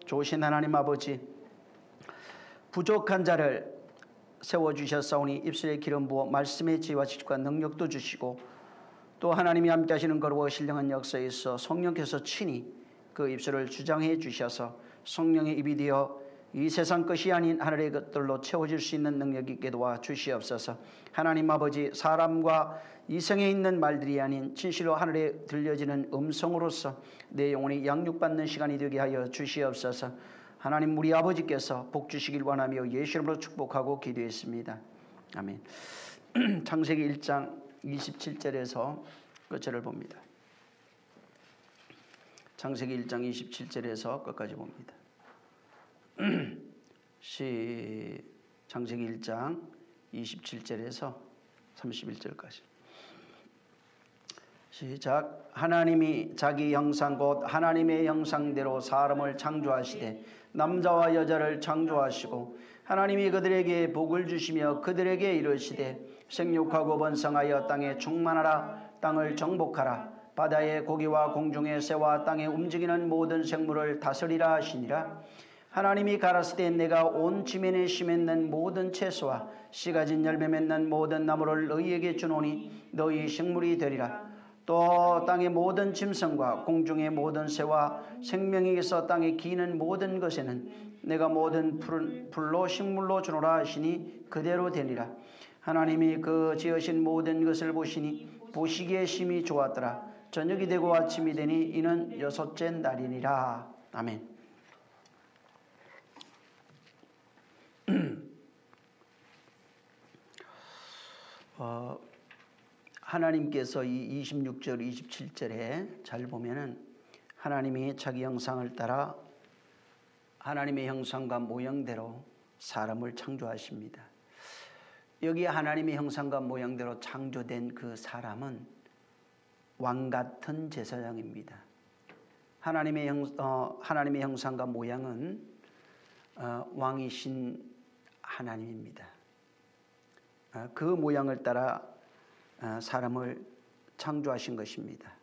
좋으신 하나님 아버지, 부족한 자를 세워주셨사오니 입술에 기름 부어 말씀의 지혜와 지식과 능력도 주시고, 또 하나님이 함께 하시는 거룩하고 신령한 역사에 있어 성령께서 친히 그 입술을 주장해 주셔서 성령의 입이 되어 이 세상 것이 아닌 하늘의 것들로 채워질 수 있는 능력이 있게 도와 주시옵소서. 하나님 아버지, 사람과 이성에 있는 말들이 아닌 진실로 하늘에 들려지는 음성으로서 내 영혼이 양육받는 시간이 되게 하여 주시옵소서. 하나님, 우리 아버지께서 복 주시길 원하며 예수 이름으로 축복하고 기도했습니다. 아멘. 창세기 1장 27절에서 끝절을 봅니다. 창세기 1장 27절에서 끝까지 봅니다. 창세기 1장 27절에서 31절까지. 시작. 하나님이 자기 형상 곧 하나님의 형상대로 사람을 창조하시되 남자와 여자를 창조하시고, 하나님이 그들에게 복을 주시며 그들에게 이르시되 생육하고 번성하여 땅에 충만하라. 땅을 정복하라. 바다의 고기와 공중의 새와 땅에 움직이는 모든 생물을 다스리라 하시니라. 하나님이 가라사대 내가 온 지면에 심했는 모든 채소와 씨 가진 열매 맺는 모든 나무를 너희에게 주노니 너희 식물이 되리라. 또 땅의 모든 짐승과 공중의 모든 새와 생명이 있어 땅에 기는 모든 것에는 내가 모든 풀로 식물로 주노라 하시니 그대로 되니라. 하나님이 그 지으신 모든 것을 보시니 보시기에 심히 좋았더라. 저녁이 되고 아침이 되니 이는 여섯째 날이니라. 아멘. 하나님께서 이 26절, 27절에 잘 보면은 하나님이 자기 형상을 따라 하나님의 형상과 모형대로 사람을 창조하십니다. 여기 하나님의 형상과 모형대로 창조된 그 사람은 왕같은 제사장입니다. 하나님의 형상과 모양은 왕이신 하나님입니다. 그 모양을 따라 사람을 창조하신 것입니다.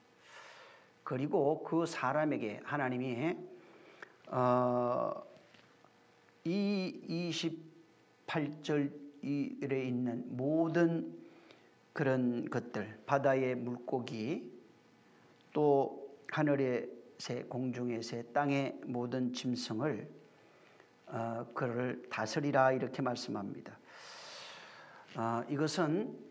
그리고 그 사람에게 하나님이 이 28절에 있는 모든 그런 것들, 바다의 물고기, 또 하늘의 새, 공중의 새, 땅의 모든 짐승을 그를 다스리라 이렇게 말씀합니다. 이것은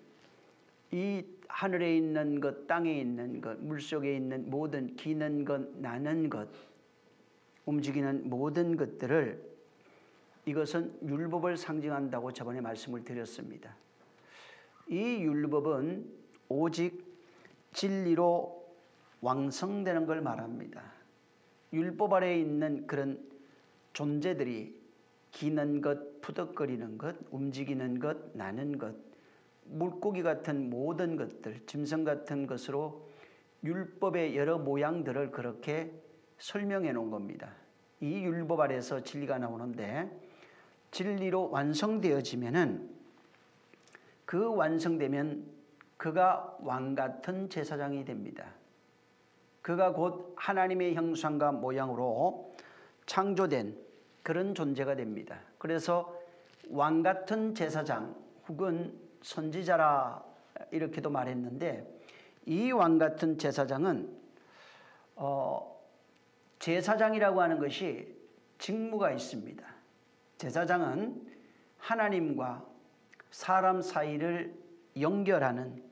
이 하늘에 있는 것, 땅에 있는 것, 물속에 있는 모든 기는 것, 나는 것, 움직이는 모든 것들을, 이것은 율법을 상징한다고 저번에 말씀을 드렸습니다. 이 율법은 오직 진리로 왕성되는 걸 말합니다. 율법 아래에 있는 그런 존재들이 기는 것, 푸덕거리는 것, 움직이는 것, 나는 것, 물고기 같은 모든 것들, 짐승 같은 것으로 율법의 여러 모양들을 그렇게 설명해 놓은 겁니다. 이 율법 아래에서 진리가 나오는데, 진리로 완성되어지면은, 그 완성되면 그가 왕같은 제사장이 됩니다. 그가 곧 하나님의 형상과 모양으로 창조된 그런 존재가 됩니다. 그래서 왕같은 제사장 혹은 선지자라 이렇게도 말했는데, 이 왕같은 제사장은 제사장이라고 하는 것이 직무가 있습니다. 제사장은 하나님과 사람 사이를 연결하는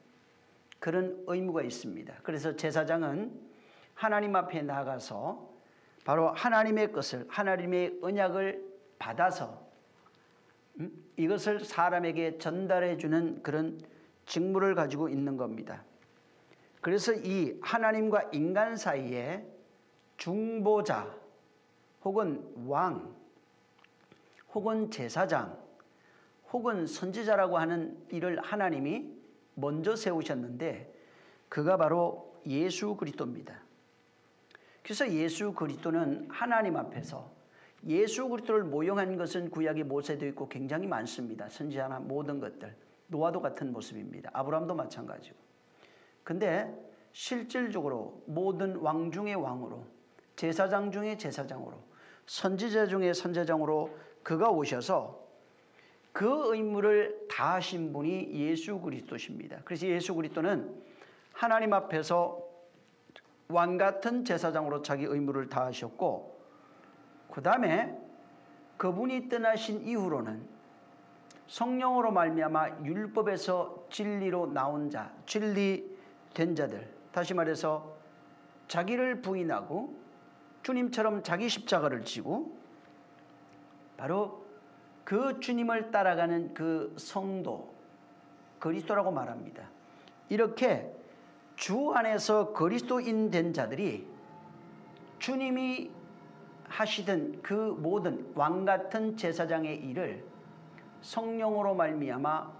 그런 의무가 있습니다. 그래서 제사장은 하나님 앞에 나가서 바로 하나님의 것을, 하나님의 언약을 받아서 이것을 사람에게 전달해 주는 그런 직무를 가지고 있는 겁니다. 그래서 이 하나님과 인간 사이에 중보자 혹은 왕 혹은 제사장 혹은 선지자라고 하는 일을 하나님이 먼저 세우셨는데, 그가 바로 예수 그리스도입니다. 그래서 예수 그리스도는 하나님 앞에서, 예수 그리스도를 모형한 것은 구약의 모세도 있고 굉장히 많습니다. 선지자나 모든 것들, 노아도 같은 모습입니다. 아브라함도 마찬가지고. 근데 실질적으로 모든 왕 중의 왕으로, 제사장 중의 제사장으로, 선지자 중에 선지자장으로 그가 오셔서 그 의무를 다하신 분이 예수 그리스도십니다. 그래서 예수 그리스도는 하나님 앞에서 왕같은 제사장으로 자기 의무를 다하셨고, 그 다음에 그분이 떠나신 이후로는 성령으로 말미암아 율법에서 진리로 나온 자, 진리된 자들, 다시 말해서 자기를 부인하고 주님처럼 자기 십자가를 지고 바로 그 주님을 따라가는 그 성도, 그리스도라고 말합니다. 이렇게 주 안에서 그리스도인 된 자들이 주님이 하시던 그 모든 왕같은 제사장의 일을 성령으로 말미암아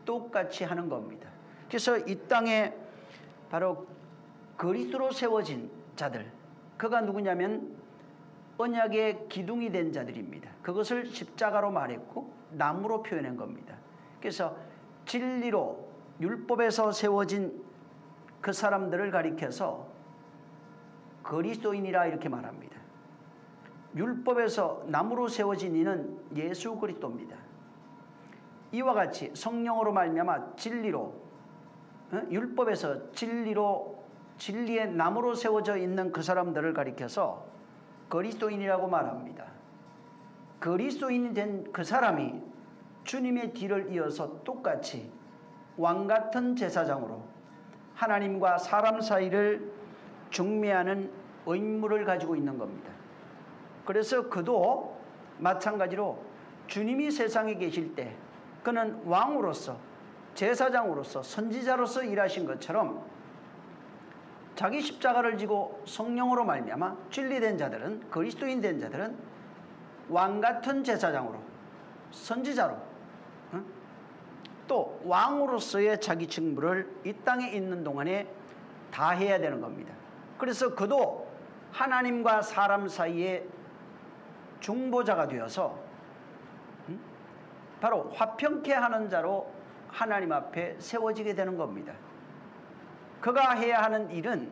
똑같이 하는 겁니다. 그래서 이 땅에 바로 그리스도로 세워진 자들, 그가 누구냐면 언약의 기둥이 된 자들입니다. 그것을 십자가로 말했고 나무로 표현한 겁니다. 그래서 진리로 율법에서 세워진 그 사람들을 가리켜서 그리스도인이라 이렇게 말합니다. 율법에서 나무로 세워진 이는 예수 그리스도입니다. 이와 같이 성령으로 말미암아 진리로, 율법에서 진리로, 진리의 나무로 세워져 있는 그 사람들을 가리켜서 그리스도인이라고 말합니다. 그리스도인이 된 그 사람이 주님의 뒤를 이어서 똑같이 왕같은 제사장으로 하나님과 사람 사이를 중매하는 의무를 가지고 있는 겁니다. 그래서 그도 마찬가지로 주님이 세상에 계실 때 그는 왕으로서, 제사장으로서, 선지자로서 일하신 것처럼 자기 십자가를 지고 성령으로 말미암아 진리된 자들은, 그리스도인 된 자들은 왕같은 제사장으로, 선지자로, 또 왕으로서의 자기 직무를 이 땅에 있는 동안에 다 해야 되는 겁니다. 그래서 그도 하나님과 사람 사이에 중보자가 되어서 바로 화평케 하는 자로 하나님 앞에 세워지게 되는 겁니다. 그가 해야 하는 일은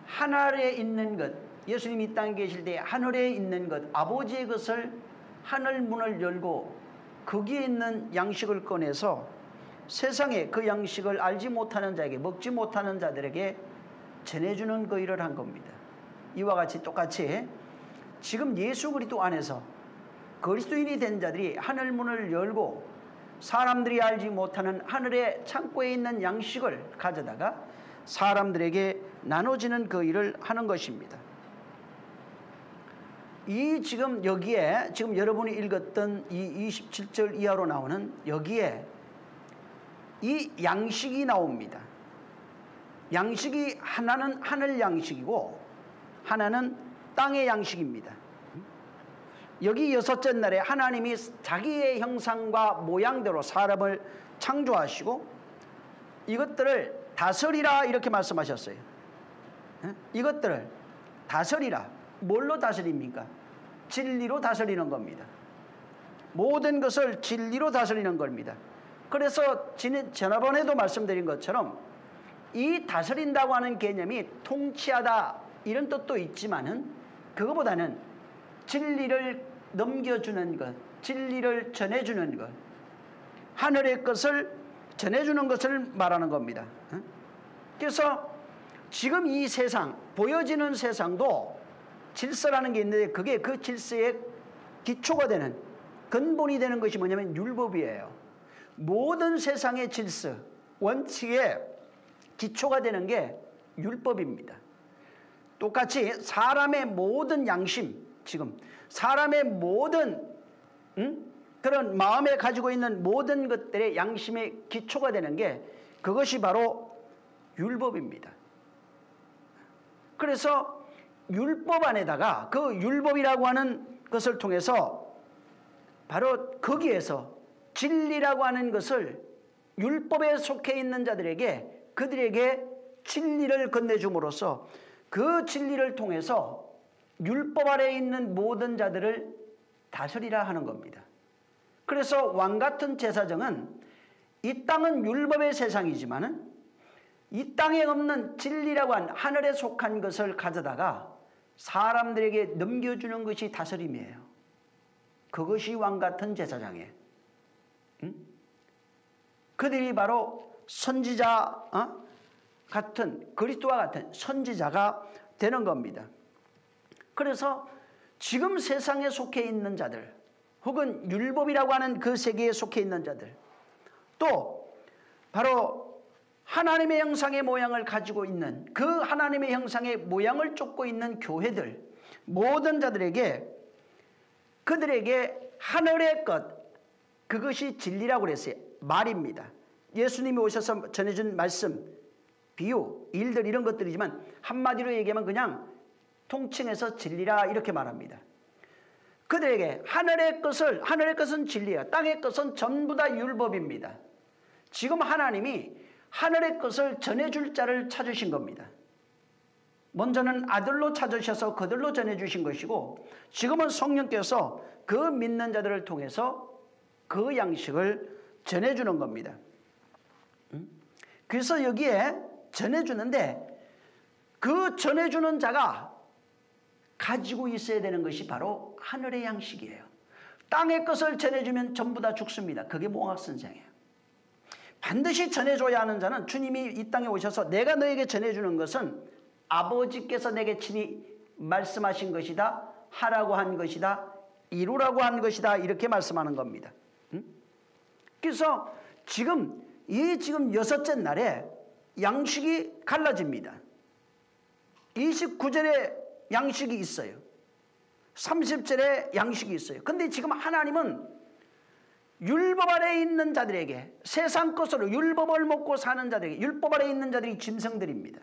하늘에 있는 것, 예수님이 이 땅에 계실 때 하늘에 있는 것, 아버지의 것을 하늘 문을 열고 거기에 있는 양식을 꺼내서 세상에 그 양식을 알지 못하는 자에게, 먹지 못하는 자들에게 전해주는 그 일을 한 겁니다. 이와 같이 똑같이 지금 예수 그리스도 안에서 그리스도인이 된 자들이 하늘 문을 열고 사람들이 알지 못하는 하늘의 창고에 있는 양식을 가져다가 사람들에게 나눠지는 그 일을 하는 것입니다. 이 지금 여기에 지금 여러분이 읽었던 이 27절 이하로 나오는 여기에 이 양식이 나옵니다. 양식이 하나는 하늘 양식이고 하나는 땅의 양식입니다. 여기 여섯째 날에 하나님이 자기의 형상과 모양대로 사람을 창조하시고 이것들을 다스리라 이렇게 말씀하셨어요. 이것들을 다스리라. 뭘로 다스립니까? 진리로 다스리는 겁니다. 모든 것을 진리로 다스리는 겁니다. 그래서 지난번에도 말씀드린 것처럼 이 다스린다고 하는 개념이 통치하다 이런 뜻도 있지만은 그거보다는 진리를 넘겨주는 것, 진리를 전해주는 것, 하늘의 것을 전해주는 것을 말하는 겁니다. 그래서 지금 이 세상, 보여지는 세상도 질서라는 게 있는데 그게 그 질서의 기초가 되는, 근본이 되는 것이 뭐냐면 율법이에요. 모든 세상의 질서, 원칙의 기초가 되는 게 율법입니다. 똑같이 사람의 모든 양심, 지금 사람의 모든 그런 마음에 가지고 있는 모든 것들의 양심의 기초가 되는 게 그것이 바로 율법입니다. 그래서 율법 안에다가 그 율법이라고 하는 것을 통해서 바로 거기에서 진리라고 하는 것을 율법에 속해 있는 자들에게 그들에게 진리를 건네줌으로써 그 진리를 통해서 율법 아래에 있는 모든 자들을 다스리라 하는 겁니다. 그래서 왕같은 제사장은 이 땅은 율법의 세상이지만은 이 땅에 없는 진리라고 한 하늘에 속한 것을 가져다가 사람들에게 넘겨주는 것이 다스림이에요. 그것이 왕 같은 제사장이에요. 응? 그들이 바로 선지자 같은, 그리스도와 같은 선지자가 되는 겁니다. 그래서 지금 세상에 속해 있는 자들, 혹은 율법이라고 하는 그 세계에 속해 있는 자들, 또 바로 하나님의 형상의 모양을 가지고 있는, 그 하나님의 형상의 모양을 쫓고 있는 교회들, 모든 자들에게, 그들에게 하늘의 것, 그것이 진리라고 그랬어요. 말입니다. 예수님이 오셔서 전해준 말씀, 비유, 일들, 이런 것들이지만 한마디로 얘기하면 그냥 통칭해서 진리라 이렇게 말합니다. 그들에게 하늘의 것은 진리예요. 땅의 것은 전부 다 율법입니다. 지금 하나님이 하늘의 것을 전해줄 자를 찾으신 겁니다. 먼저는 아들로 찾으셔서 그들로 전해주신 것이고, 지금은 성령께서 그 믿는 자들을 통해서 그 양식을 전해주는 겁니다. 그래서 여기에 전해주는데, 그 전해주는 자가 가지고 있어야 되는 것이 바로 하늘의 양식이에요. 땅의 것을 전해주면 전부 다 죽습니다. 그게 몽학선생이에요. 반드시 전해줘야 하는 자는, 주님이 이 땅에 오셔서 내가 너에게 전해주는 것은 아버지께서 내게 친히 말씀하신 것이다, 하라고 한 것이다, 이루라고 한 것이다, 이렇게 말씀하는 겁니다. 그래서 지금 여섯째 날에 양식이 갈라집니다. 29절에 양식이 있어요. 30절에 양식이 있어요. 근데 지금 하나님은 율법 아래에 있는 자들에게, 세상 것으로 율법을 먹고 사는 자들에게, 율법 아래에 있는 자들이 짐승들입니다.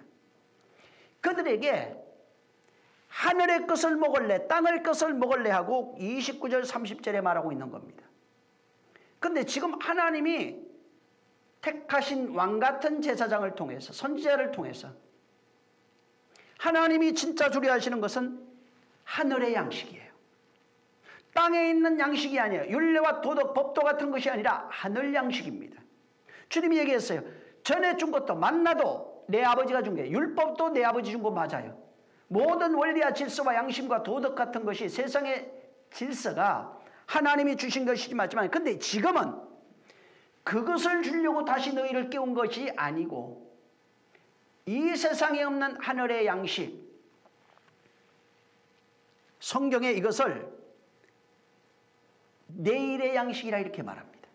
그들에게 하늘의 것을 먹을래, 땅의 것을 먹을래 하고 29절 30절에 말하고 있는 겁니다. 근데 지금 하나님이 택하신 왕같은 제사장을 통해서, 선지자를 통해서 하나님이 진짜 주례하시는 것은 하늘의 양식이에요. 땅에 있는 양식이 아니에요. 율례와 도덕, 법도 같은 것이 아니라 하늘 양식입니다. 주님이 얘기했어요. 전에 준 것도, 만나도 내 아버지가 준 게, 율법도 내 아버지 준 거 맞아요. 모든 원리와 질서와 양심과 도덕 같은 것이, 세상의 질서가 하나님이 주신 것이지 맞지만, 근데 지금은 그것을 주려고 다시 너희를 깨운 것이 아니고, 이 세상에 없는 하늘의 양식, 성경에 이것을 내일의 양식이라 이렇게 말합니다.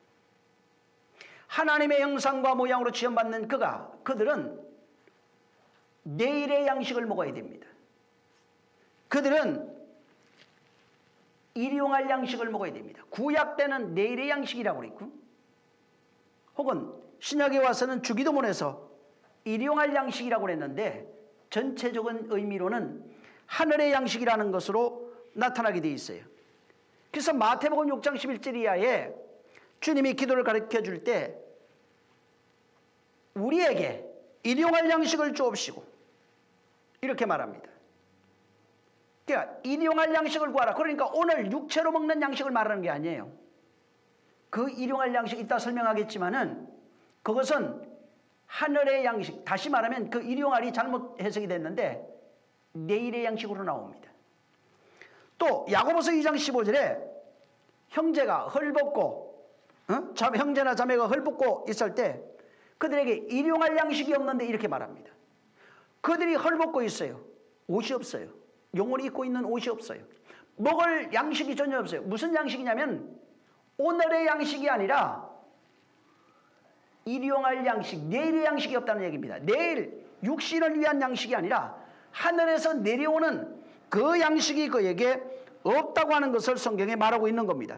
하나님의 형상과 모양으로 지음받는 그들은 내일의 양식을 먹어야 됩니다. 그들은 일용할 양식을 먹어야 됩니다. 구약 때는 내일의 양식이라고 그랬고, 혹은 신약에 와서는 주기도문에서 일용할 양식이라고 그랬는데, 전체적인 의미로는 하늘의 양식이라는 것으로 나타나게 되어 있어요. 그래서 마태복음 6장 11절 이하에 주님이 기도를 가르쳐 줄 때 우리에게 일용할 양식을 주옵시고 이렇게 말합니다. 그러니까 일용할 양식을 구하라. 그러니까 오늘 육체로 먹는 양식을 말하는 게 아니에요. 그 일용할 양식 이따 설명하겠지만은 그것은 하늘의 양식, 다시 말하면 그 일용할이 잘못 해석이 됐는데 내일의 양식으로 나옵니다. 또 야고보서 2장 15절에 형제가 헐벗고, 형제나 자매가 헐벗고 있을 때 그들에게 일용할 양식이 없는데 이렇게 말합니다. 그들이 헐벗고 있어요. 옷이 없어요. 영혼이 입고 있는 옷이 없어요. 먹을 양식이 전혀 없어요. 무슨 양식이냐면 오늘의 양식이 아니라 일용할 양식, 내일의 양식이 없다는 얘기입니다. 내일 육신을 위한 양식이 아니라 하늘에서 내려오는 그 양식이 그에게 없다고 하는 것을 성경에 말하고 있는 겁니다.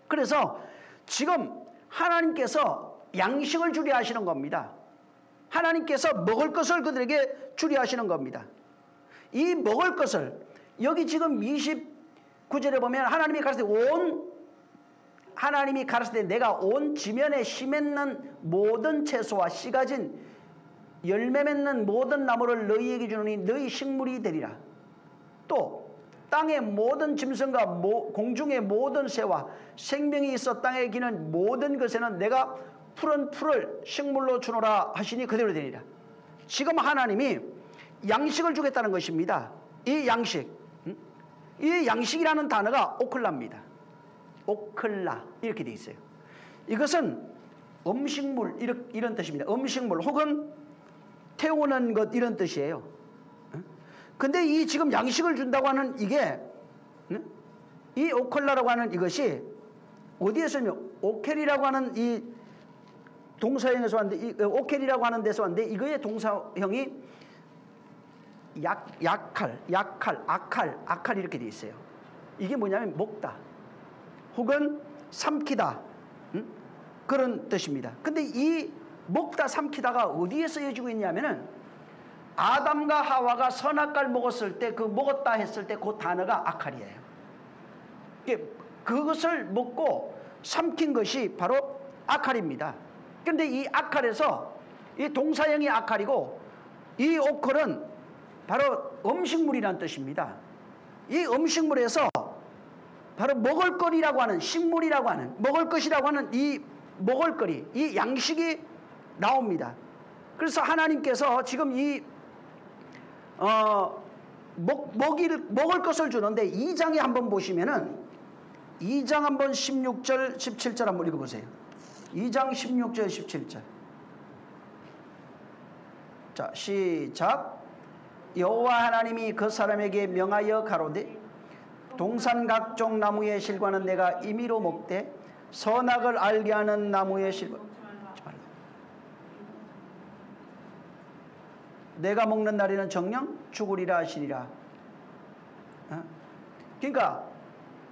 그래서 지금 하나님께서 양식을 주례하시는 겁니다. 하나님께서 먹을 것을 그들에게 주례하시는 겁니다. 이 먹을 것을 여기 지금 29절에 보면 하나님이 가르칠 때 내가 온 지면에 씨 맺는 모든 채소와 씨 가진 열매 맺는 모든 나무를 너희에게 주노니 너희 식물이 되리라. 또 땅의 모든 짐승과 공중의 모든 새와 생명이 있어 땅에 기는 모든 것에는 내가 푸른 풀을 식물로 주노라 하시니 그대로 되리라. 지금 하나님이 양식을 주겠다는 것입니다. 이 양식, 이 양식이라는 단어가 오클라입니다. 오클라 이렇게 돼 있어요. 이것은 음식물 이런 뜻입니다. 음식물 혹은 태우는 것 이런 뜻이에요. 근데 이 지금 양식을 준다고 하는 이게 이 오클라라고 하는 이것이 어디에서냐? 오켈이라고 하는 이 동사형에서 왔는데 오켈이라고 하는 데서 왔는데 이거의 동사형이 약할 악할 이렇게 돼 있어요. 이게 뭐냐면 먹다 혹은 삼키다 그런 뜻입니다. 근데 이 먹다 삼키다가 어디에 쓰여지고 있냐면은 아담과 하와가 선악과를 먹었을 때 그 먹었다 했을 때 그 단어가 아칼이에요. 그것을 먹고 삼킨 것이 바로 아칼입니다. 그런데 이 아칼에서 이 동사형이 아칼이고 이 오컬은 바로 음식물이라는 뜻입니다. 이 음식물에서 바로 먹을거리라고 하는 식물이라고 하는 먹을 것이라고 하는 이 먹을거리 이 양식이 나옵니다. 그래서 하나님께서 지금 이 먹을 것을 주는데 2장에 한번 보시면은 2장 한번 16절 17절 한번 읽어보세요. 2장 16절 17절. 자 시작. 여호와 하나님이 그 사람에게 명하여 가로되 동산 각종 나무의 실과는 내가 임의로 먹되 선악을 알게 하는 나무의 실과 내가 먹는 날에는 정녕 죽으리라 하시니라. 그러니까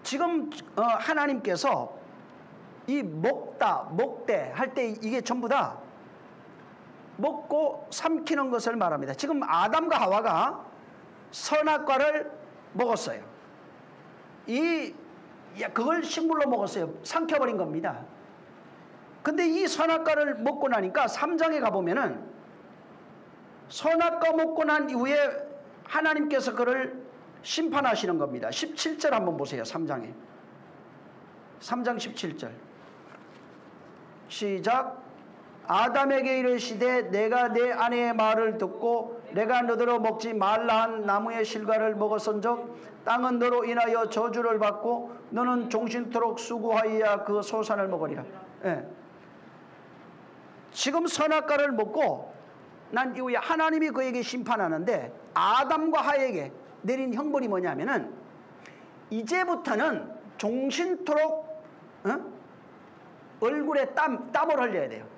지금 하나님께서 이 먹다 먹되 할 때 이게 전부 다 먹고 삼키는 것을 말합니다. 지금 아담과 하와가 선악과를 먹었어요. 그걸 식물로 먹었어요. 삼켜버린 겁니다. 근데 이 선악과를 먹고 나니까 3장에 가보면은 선악과 먹고 난 이후에 하나님께서 그를 심판하시는 겁니다. 17절 한번 보세요. 3장에 3장 17절 시작. 아담에게 이르시되 내가 내 아내의 말을 듣고 내가 너더러 먹지 말라 한 나무의 실과를 먹었은즉 땅은 너로 인하여 저주를 받고 너는 종신토록 수고하여야 그 소산을 먹으리라. 예. 지금 선악과를 먹고 난 이후에 하나님이 그에게 심판하는데 아담과 하에게 내린 형벌이 뭐냐면은 이제부터는 종신토록 얼굴에 땀을 흘려야 돼요.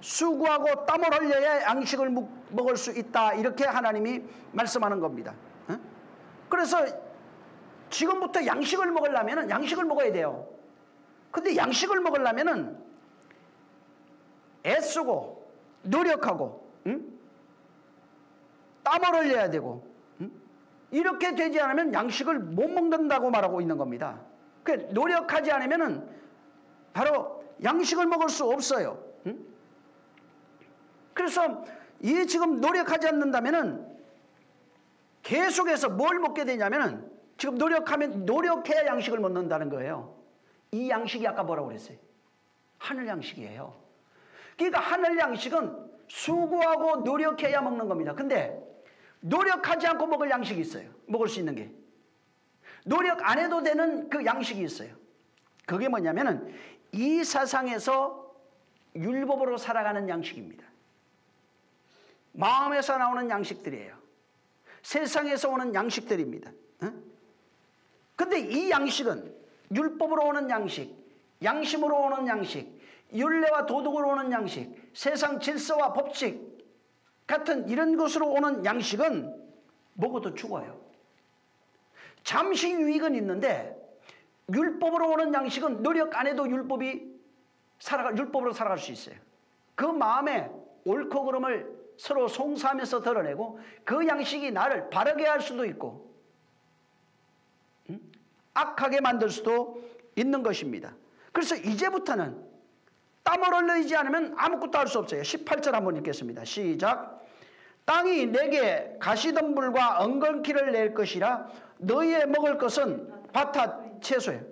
수고하고 땀을 흘려야 양식을 먹을 수 있다. 이렇게 하나님이 말씀하는 겁니다. 그래서 지금부터 양식을 먹으려면 양식을 먹어야 돼요. 근데 양식을 먹으려면 애쓰고 노력하고 땀을 흘려야 되고 이렇게 되지 않으면 양식을 못 먹는다고 말하고 있는 겁니다. 노력하지 않으면 바로 양식을 먹을 수 없어요. 그래서 이 지금 노력하지 않는다면은 계속해서 뭘 먹게 되냐면은 지금 노력해야 양식을 먹는다는 거예요. 이 양식이 아까 뭐라고 그랬어요? 하늘 양식이에요. 그러니까 하늘 양식은 수고하고 노력해야 먹는 겁니다. 근데 노력하지 않고 먹을 양식이 있어요. 먹을 수 있는 게. 노력 안 해도 되는 그 양식이 있어요. 그게 뭐냐면은 이 세상에서 율법으로 살아가는 양식입니다. 마음에서 나오는 양식들이에요. 세상에서 오는 양식들입니다. 근데 이 양식은 율법으로 오는 양식, 양심으로 오는 양식, 율례와 도덕으로 오는 양식, 세상 질서와 법칙 같은 이런 것으로 오는 양식은 먹어도 죽어요. 잠시 유익은 있는데 율법으로 오는 양식은 노력 안 해도 율법으로 살아갈 수 있어요. 그 마음에 옳고 그름을 서로 송사하면서 드러내고 그 양식이 나를 바르게 할 수도 있고 악하게 만들 수도 있는 것입니다. 그래서 이제부터는 땀을 흘리지 않으면 아무것도 할 수 없어요. 18절 한번 읽겠습니다. 시작. 땅이 내게 가시덤불과 엉겅퀴를 낼 것이라 너희의 먹을 것은 밭 채소예요.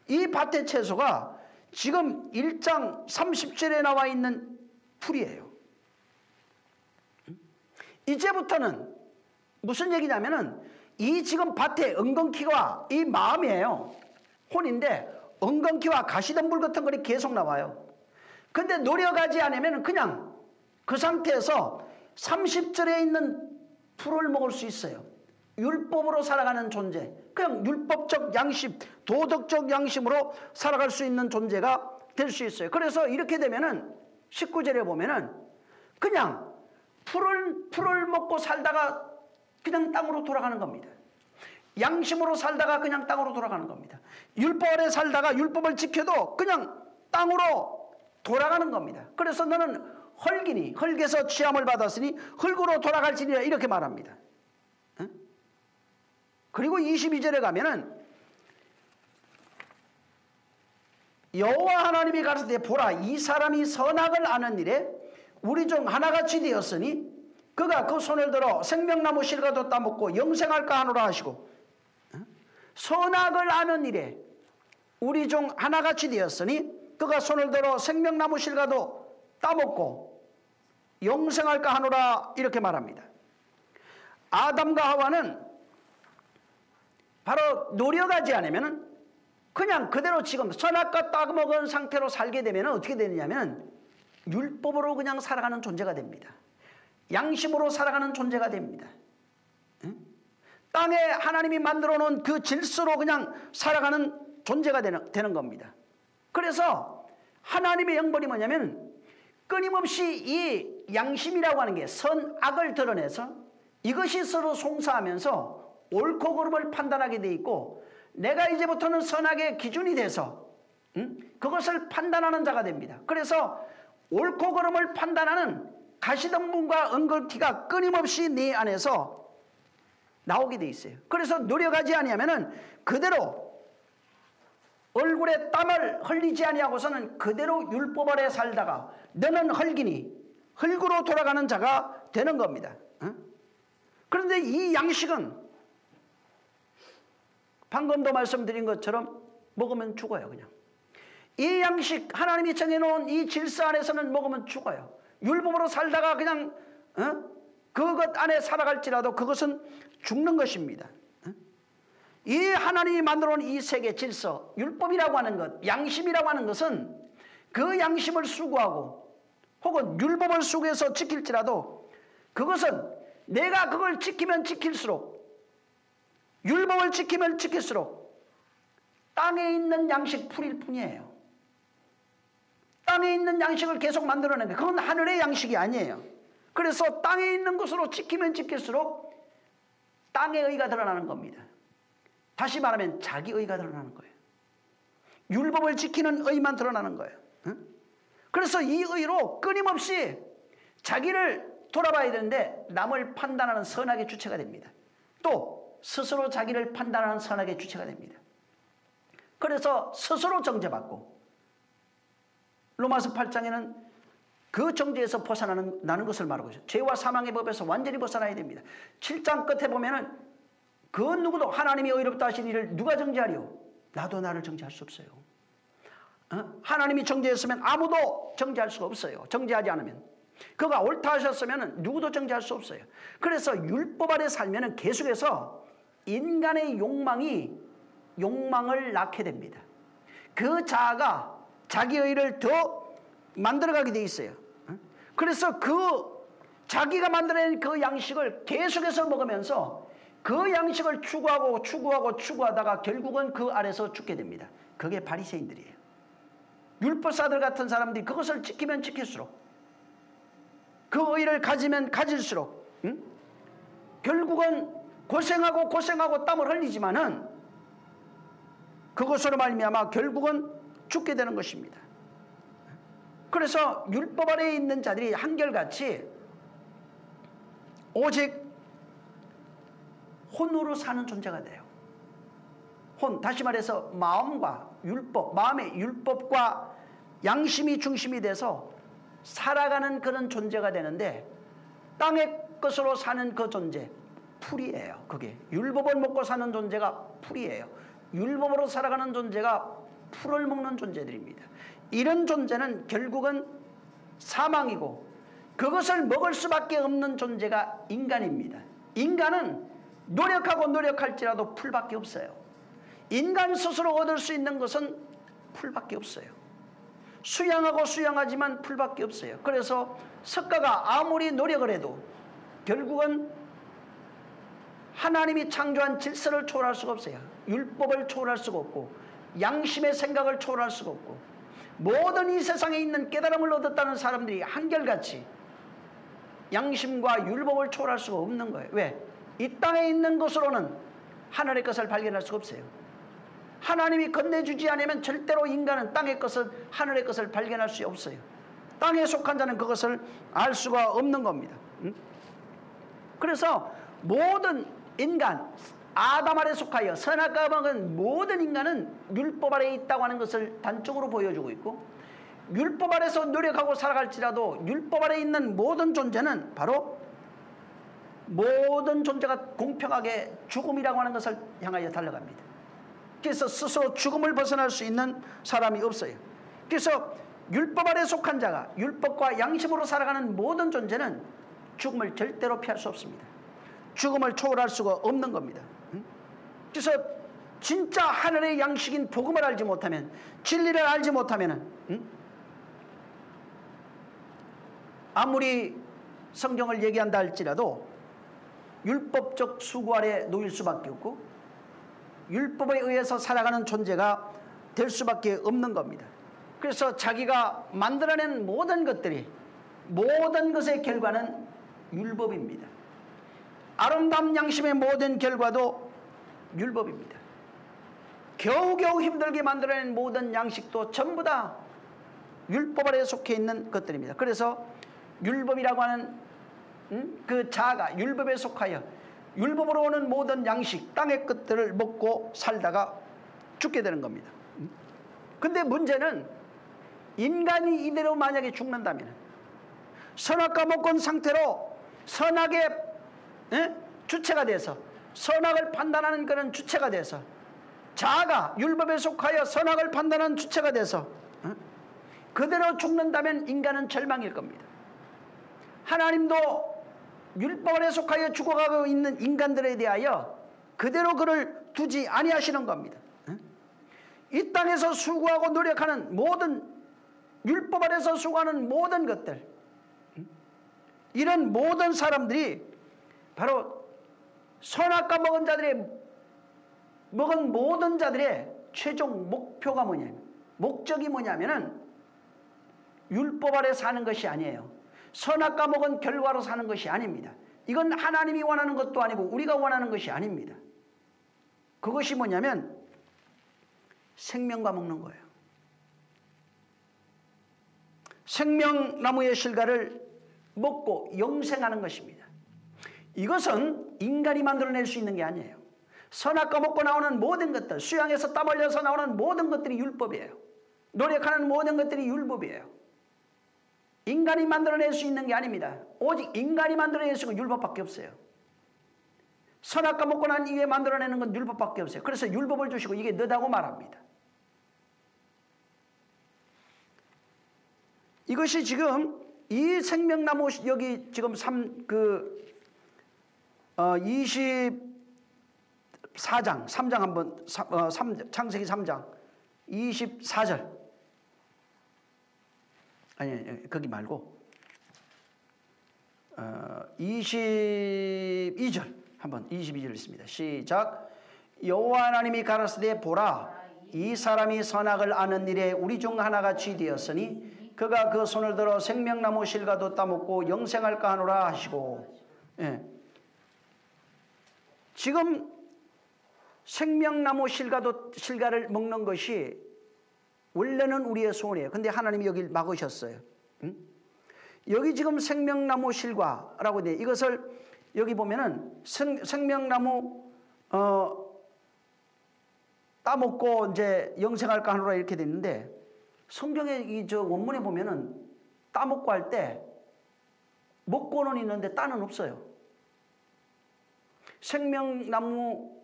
이 밭의 채소가 지금 1장 30절에 나와 있는 풀이에요. 이제부터는 무슨 얘기냐면은 이 지금 밭에 엉겅퀴와 이 마음이에요. 혼인데 엉겅퀴와 가시덤불 같은 것이 계속 나와요. 근데 노력하지 않으면 그냥 그 상태에서 30절에 있는 풀을 먹을 수 있어요. 율법으로 살아가는 존재, 그냥 율법적 양심, 도덕적 양심으로 살아갈 수 있는 존재가 될 수 있어요. 그래서 이렇게 되면은 19절에 보면은 그냥 풀을 먹고 살다가 그냥 땅으로 돌아가는 겁니다. 양심으로 살다가 그냥 땅으로 돌아가는 겁니다. 율법 아래 살다가 율법을 지켜도 그냥 땅으로 돌아가는 겁니다. 그래서 너는 헐기니 헐게서 취함을 받았으니 흙으로 돌아갈지니라 이렇게 말합니다. 그리고 22절에 가면은 여호와 하나님이 가라사대 보라 이 사람이 선악을 아는 일에 우리 중 하나같이 되었으니 그가 그 손을 들어 생명나무 실과도 따먹고 영생할까 하노라 하시고 선악을 아는 일에 우리 중 하나같이 되었으니 그가 손을 들어 생명나무 실과도 따먹고 영생할까 하노라 이렇게 말합니다. 아담과 하와는 바로 노력하지 않으면 그냥 그대로 지금 선악과 따먹은 상태로 살게 되면 어떻게 되느냐면 율법으로 그냥 살아가는 존재가 됩니다. 양심으로 살아가는 존재가 됩니다. 땅에 하나님이 만들어 놓은 그 질서로 그냥 살아가는 존재가 되는 겁니다. 그래서 하나님의 영벌이 뭐냐면 끊임없이 이 양심이라고 하는 게 선악을 드러내서 이것이 서로 송사하면서 옳고 그름을 판단하게 돼 있고 내가 이제부터는 선악의 기준이 돼서 그것을 판단하는 자가 됩니다. 그래서 옳고 그름을 판단하는 가시덤불과 엉겅퀴가 끊임없이 네 안에서 나오게 돼 있어요. 그래서 노력하지 아니하면은 그대로 얼굴에 땀을 흘리지 아니하고서는 그대로 율법 아래 살다가 너는 헐기니 흙으로 돌아가는 자가 되는 겁니다. 그런데 이 양식은 방금도 말씀드린 것처럼 먹으면 죽어요. 그냥 이 양식 하나님이 정해놓은 이 질서 안에서는 먹으면 죽어요. 율법으로 살다가 그냥 그것 안에 살아갈지라도 그것은 죽는 것입니다. 이 하나님이 만들어놓은 이 세계 질서, 율법이라고 하는 것, 양심이라고 하는 것은 그 양심을 수고하고 혹은 율법을 수고해서 지킬지라도 그것은 내가 그걸 지키면 지킬수록 율법을 지키면 지킬수록 땅에 있는 양식 풀일 뿐이에요. 땅에 있는 양식을 계속 만들어내는 게 그건 하늘의 양식이 아니에요. 그래서 땅에 있는 것으로 지키면 지킬수록 땅의 의가 드러나는 겁니다. 다시 말하면 자기 의가 드러나는 거예요. 율법을 지키는 의만 드러나는 거예요. 그래서 이 의로 끊임없이 자기를 돌아봐야 되는데 남을 판단하는 선악의 주체가 됩니다. 또 스스로 자기를 판단하는 선악의 주체가 됩니다. 그래서 스스로 정죄받고 로마서 8장에는 그 정죄에서 벗어나는 것을 말하고 있어요. 죄와 사망의 법에서 완전히 벗어나야 됩니다. 7장 끝에 보면은 그 누구도 하나님이 의롭다 하신 일을 누가 정죄하리요? 나도 나를 정죄할 수 없어요. 하나님이 정죄했으면 아무도 정죄할 수가 없어요. 정죄하지 않으면. 그가 옳다 하셨으면 누구도 정죄할 수 없어요. 그래서 율법 아래 살면 계속해서 인간의 욕망을 낳게 됩니다. 그 자아가 자기 의를 더 만들어가게 돼 있어요. 그래서 그 자기가 만들어낸 그 양식을 계속해서 먹으면서 그 양식을 추구하다가 결국은 그 아래서 죽게 됩니다. 그게 바리새인들이에요. 율법사들 같은 사람들이 그것을 지키면 지킬수록 그 의를 가지면 가질수록 결국은 고생하고 땀을 흘리지만은 그것으로 말미암아 결국은 죽게 되는 것입니다. 그래서 율법 아래에 있는 자들이 한결같이 오직 혼으로 사는 존재가 돼요. 혼, 다시 말해서 마음과 율법, 마음의 율법과 양심이 중심이 돼서 살아가는 그런 존재가 되는데 땅의 것으로 사는 그 존재, 풀이에요. 그게 율법을 먹고 사는 존재가 풀이에요. 율법으로 살아가는 존재가 풀을 먹는 존재들입니다. 이런 존재는 결국은 사망이고 그것을 먹을 수밖에 없는 존재가 인간입니다. 인간은 노력하고 노력할지라도 풀밖에 없어요. 인간 스스로 얻을 수 있는 것은 풀밖에 없어요. 수양하고 수양하지만 풀밖에 없어요. 그래서 석가가 아무리 노력을 해도 결국은 하나님이 창조한 질서를 초월할 수가 없어요. 율법을 초월할 수가 없고 양심의 생각을 초월할 수가 없고 모든 이 세상에 있는 깨달음을 얻었다는 사람들이 한결같이 양심과 율법을 초월할 수가 없는 거예요. 왜? 이 땅에 있는 것으로는 하늘의 것을 발견할 수가 없어요. 하나님이 건네주지 않으면 절대로 인간은 땅의 것을 하늘의 것을 발견할 수 없어요. 땅에 속한 자는 그것을 알 수가 없는 겁니다. 그래서 모든 인간, 아담 아래 속하여 선악과 먹은 모든 인간은 율법 아래에 있다고 하는 것을 단적으로 보여주고 있고, 율법 아래서 노력하고 살아갈지라도 율법 아래에 있는 모든 존재는 바로 모든 존재가 공평하게 죽음이라고 하는 것을 향하여 달려갑니다. 그래서 스스로 죽음을 벗어날 수 있는 사람이 없어요. 그래서 율법 아래 속한 자가 율법과 양심으로 살아가는 모든 존재는 죽음을 절대로 피할 수 없습니다. 죽음을 초월할 수가 없는 겁니다. 그래서 진짜 하늘의 양식인 복음을 알지 못하면, 진리를 알지 못하면 아무리 성경을 얘기한다 할지라도 율법적 수구 아래 놓일 수밖에 없고 율법에 의해서 살아가는 존재가 될 수밖에 없는 겁니다. 그래서 자기가 만들어낸 모든 것들이, 모든 것의 결과는 율법입니다. 아름다운 양심의 모든 결과도 율법입니다. 겨우겨우 힘들게 만들어낸 모든 양식도 전부 다 율법 아래에 속해 있는 것들입니다. 그래서 율법이라고 하는 그 자아가 율법에 속하여 율법으로 오는 모든 양식, 땅의 것들을 먹고 살다가 죽게 되는 겁니다. 근데 문제는 인간이 이대로 만약에 죽는다면 선악과 먹건 상태로 선악의 주체가 돼서 선악을 판단하는 그런 주체가 돼서 자아가 율법에 속하여 선악을 판단하는 주체가 돼서 그대로 죽는다면 인간은 절망일 겁니다. 하나님도 율법 아래 속하여 죽어가고 있는 인간들에 대하여 그대로 그를 두지 아니하시는 겁니다. 이 땅에서 수고하고 노력하는 모든, 율법 아래서 수고하는 모든 것들, 이런 모든 사람들이 바로 선악과 먹은 모든 자들의 최종 목표가 뭐냐면, 목적이 뭐냐면은 율법 아래 사는 것이 아니에요. 선악과 먹은 결과로 사는 것이 아닙니다. 이건 하나님이 원하는 것도 아니고 우리가 원하는 것이 아닙니다. 그것이 뭐냐면 생명과 먹는 거예요. 생명나무의 실과를 먹고 영생하는 것입니다. 이것은 인간이 만들어낼 수 있는 게 아니에요. 선악과 먹고 나오는 모든 것들, 수양에서 땀 흘려서 나오는 모든 것들이 율법이에요. 노력하는 모든 것들이 율법이에요. 인간이 만들어낼 수 있는 게 아닙니다. 오직 인간이 만들어낼 수 있는 건 율법밖에 없어요. 선악과 먹고 난 이후에 만들어내는 건 율법밖에 없어요. 그래서 율법을 주시고 이게 너다고 말합니다. 이것이 지금 이 생명나무, 여기 지금 24장, 3장 한번, 창세기 3장 24절. 아니, 거기 말고 22절 한번, 22절 있습니다. 시작. 여호와 하나님이 가라사대 보라, 이 사람이 선악을 아는 일에 우리 중 하나같이 되었으니 그가 그 손을 들어 생명나무 실과도 따먹고 영생할까 하노라 하시고. 지금 생명나무 실과를 먹는 것이 원래는 우리의 소원이에요. 근데 하나님이 여기를 막으셨어요. 여기 지금 생명나무 실과라고 돼. 이것을 여기 보면은 생명나무 따먹고 이제 영생할까 하노라 이렇게 돼 있는데, 성경의 이 저 원문에 보면은 따먹고 할 때 먹고는 있는데 따는 없어요. 생명나무